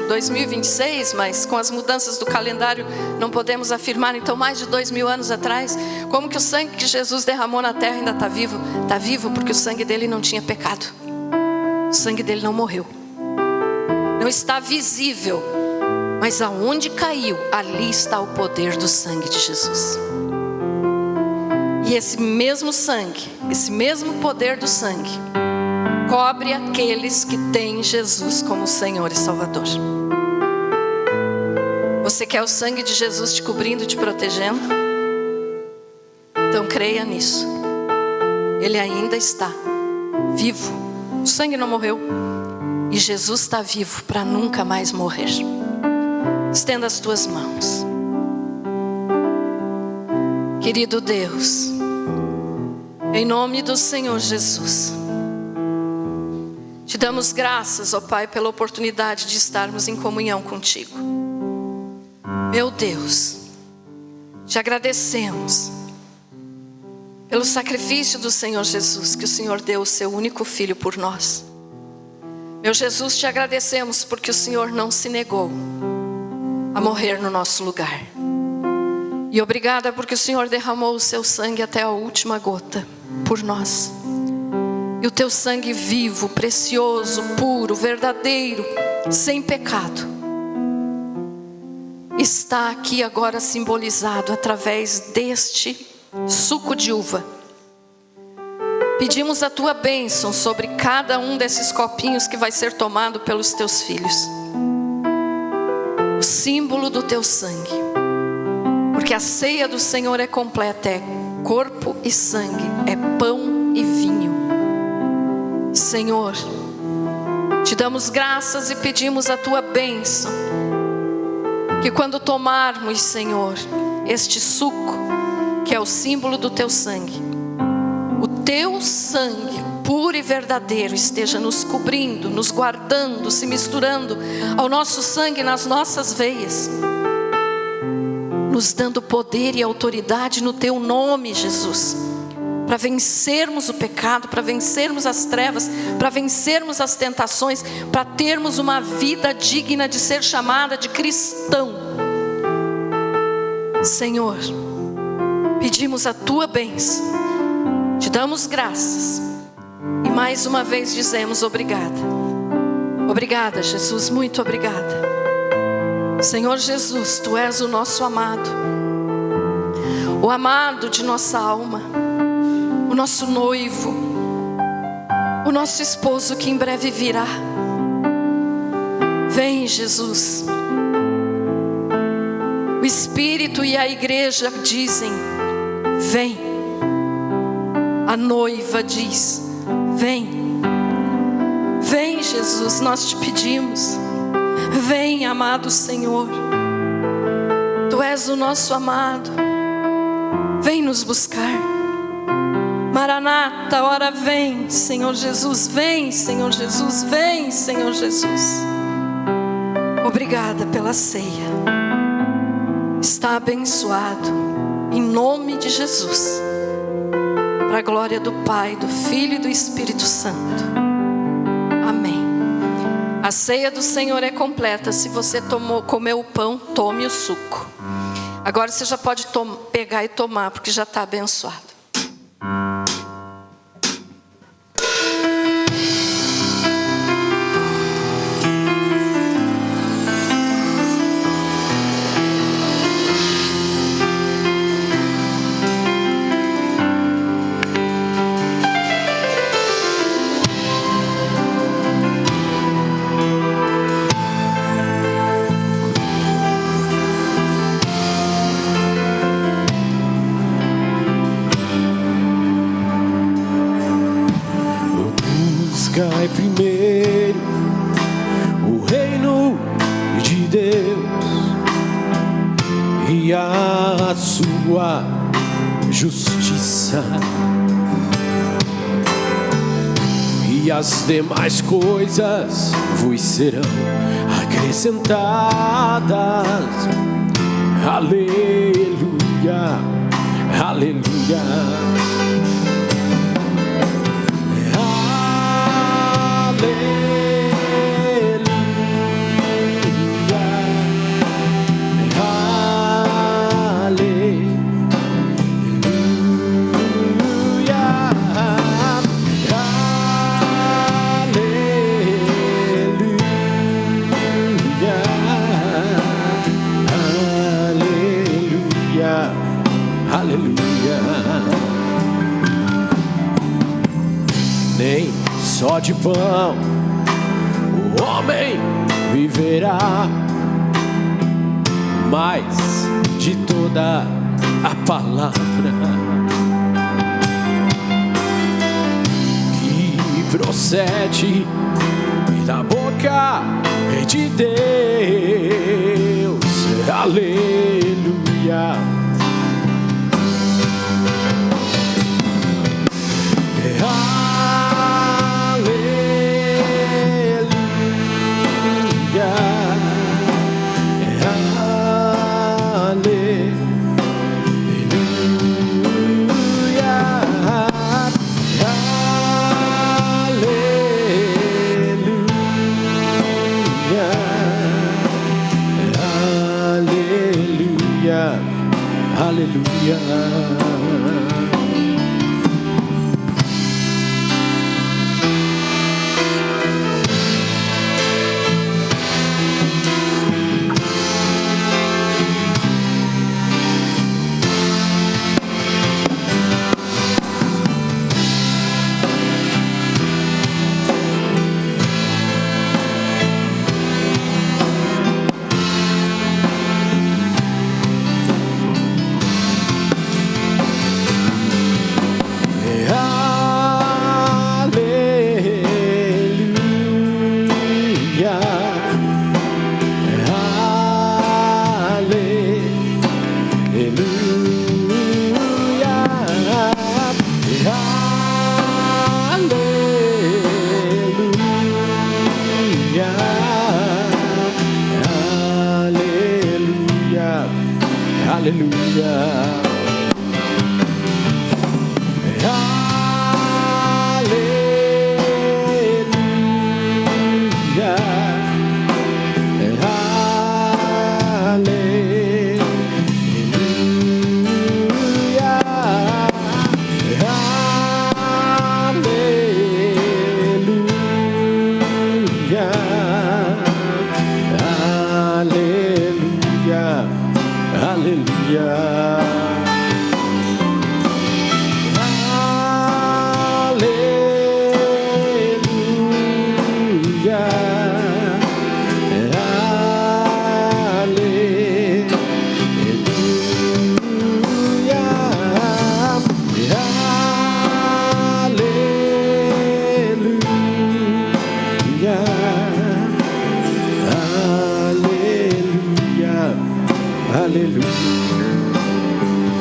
S1: 2026, mas com as mudanças do calendário não podemos afirmar. Então, mais de 2000 anos atrás. Como que o sangue que Jesus derramou na terra ainda está vivo? Está vivo porque o sangue dele não tinha pecado. O sangue dele não morreu. Não está visível, mas aonde caiu, ali está o poder do sangue de Jesus. E esse mesmo sangue, esse mesmo poder do sangue, cobre aqueles que têm Jesus como Senhor e Salvador. Você quer o sangue de Jesus te cobrindo, te protegendo? Então creia nisso. Ele ainda está vivo. O sangue não morreu. E Jesus está vivo para nunca mais morrer. Estenda as tuas mãos. Querido Deus, em nome do Senhor Jesus, te damos graças, ó Pai, pela oportunidade de estarmos em comunhão contigo. Meu Deus, te agradecemos pelo sacrifício do Senhor Jesus, que o Senhor deu o seu único Filho por nós. Meu Jesus, te agradecemos porque o Senhor não se negou a morrer no nosso lugar. E obrigada porque o Senhor derramou o seu sangue até a última gota por nós. E o teu sangue vivo, precioso, puro, verdadeiro, sem pecado, está aqui agora simbolizado através deste suco de uva. Pedimos a tua bênção sobre cada um desses copinhos que vai ser tomado pelos teus filhos. O símbolo do teu sangue. Porque a ceia do Senhor é completa, é corpo e sangue, é pão e vinho. Senhor, te damos graças e pedimos a tua bênção. Que quando tomarmos, Senhor, este suco, que é o símbolo do teu sangue, o teu sangue puro e verdadeiro esteja nos cobrindo, nos guardando, se misturando ao nosso sangue nas nossas veias, nos dando poder e autoridade no teu nome, Jesus, para vencermos o pecado, para vencermos as trevas, para vencermos as tentações, para termos uma vida digna de ser chamada de cristão. Senhor, pedimos a tua bênção, te damos graças e mais uma vez dizemos obrigada. Obrigada, Jesus, muito obrigada. Senhor Jesus, tu és o nosso amado, o amado de nossa alma, o nosso noivo, o nosso esposo que em breve virá. Vem, Jesus. O Espírito e a igreja dizem: vem. A noiva diz: vem. Vem, Jesus, nós te pedimos. Vem, amado Senhor. Tu és o nosso amado. Vem nos buscar. Maranata, ora vem, Senhor Jesus. Vem, Senhor Jesus. Vem, Senhor Jesus. Obrigada pela ceia. Está abençoado em nome de Jesus, para a glória do Pai, do Filho e do Espírito Santo. Amém. A ceia do Senhor é completa. Se você comeu o pão, tome o suco. Agora você já pode pegar e tomar, porque já está abençoado.
S3: de Deus e a sua justiça, e as demais coisas vos serão acrescentadas. Aleluia, aleluia. Nem só de pão o homem viverá, mas de toda a palavra que procede da boca de Deus. Aleluia. Aleluia.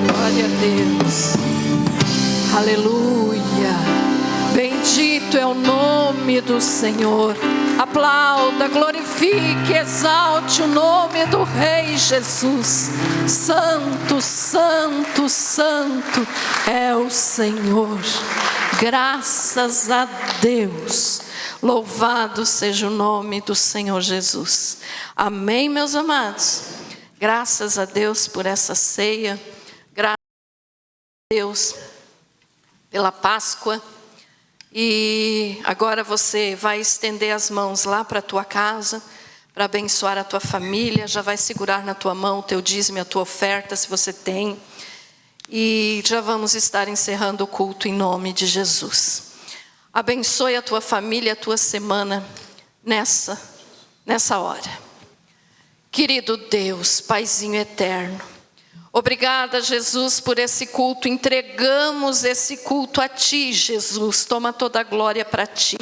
S1: Glória a Deus. Aleluia. Bendito é o nome do Senhor. Aplauda, glorifique, exalte o nome do Rei Jesus. Santo, santo, santo é o Senhor. Graças a Deus. Louvado seja o nome do Senhor Jesus. Amém, meus amados. Graças a Deus por essa ceia. Graças a Deus pela Páscoa. E agora você vai estender as mãos lá para a tua casa, para abençoar a tua família. Já vai segurar na tua mão o teu dízimo e a tua oferta, se você tem. E já vamos estar encerrando o culto em nome de Jesus. Abençoe a tua família, a tua semana nessa hora. Querido Deus, Paizinho eterno, obrigada, Jesus, por esse culto. Entregamos esse culto a Ti, Jesus. Toma toda a glória para Ti.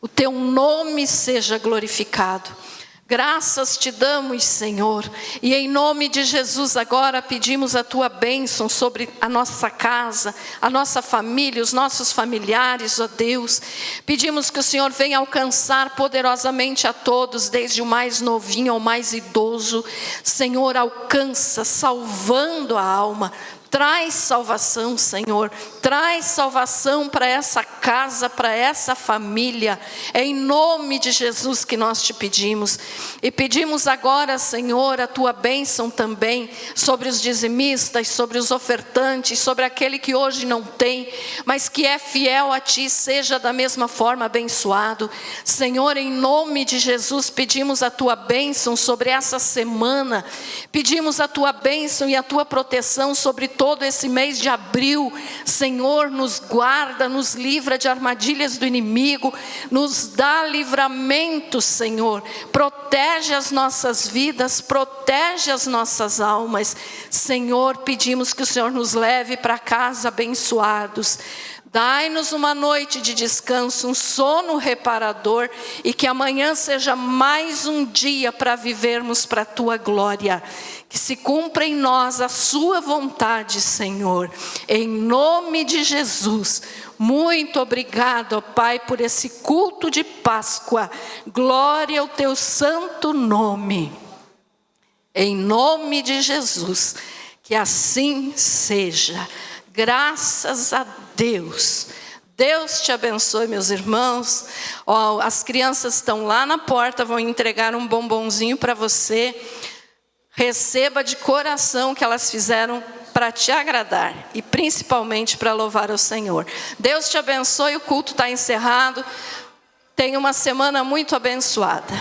S1: O Teu nome seja glorificado. Graças te damos, Senhor, e em nome de Jesus agora pedimos a tua bênção sobre a nossa casa, a nossa família, os nossos familiares, ó Deus. Pedimos que o Senhor venha alcançar poderosamente a todos, desde o mais novinho ao mais idoso. Senhor, alcança, salvando a alma. Traz salvação, Senhor, traz salvação para essa casa, para essa família, é em nome de Jesus que nós te pedimos. E pedimos agora, Senhor, a tua bênção também sobre os dizimistas, sobre os ofertantes, sobre aquele que hoje não tem, mas que é fiel a ti, seja da mesma forma abençoado. Senhor, em nome de Jesus, pedimos a tua bênção sobre essa semana, pedimos a tua bênção e a tua proteção sobre todo esse mês de abril. Senhor, nos guarda, nos livra de armadilhas do inimigo, nos dá livramento, Senhor, protege as nossas vidas, protege as nossas almas. Senhor, pedimos que o Senhor nos leve para casa abençoados. Dai-nos uma noite de descanso, um sono reparador, e que amanhã seja mais um dia para vivermos para a tua glória. Que se cumpra em nós a sua vontade, Senhor, em nome de Jesus. Muito obrigado, ó Pai, por esse culto de Páscoa. Glória ao teu santo nome. Em nome de Jesus, que assim seja. Graças a Deus. Deus te abençoe, meus irmãos. Ó, as crianças estão lá na porta, vão entregar um bombonzinho para você. Receba de coração o que elas fizeram para te agradar e principalmente para louvar ao Senhor. Deus te abençoe, o culto está encerrado. Tenha uma semana muito abençoada.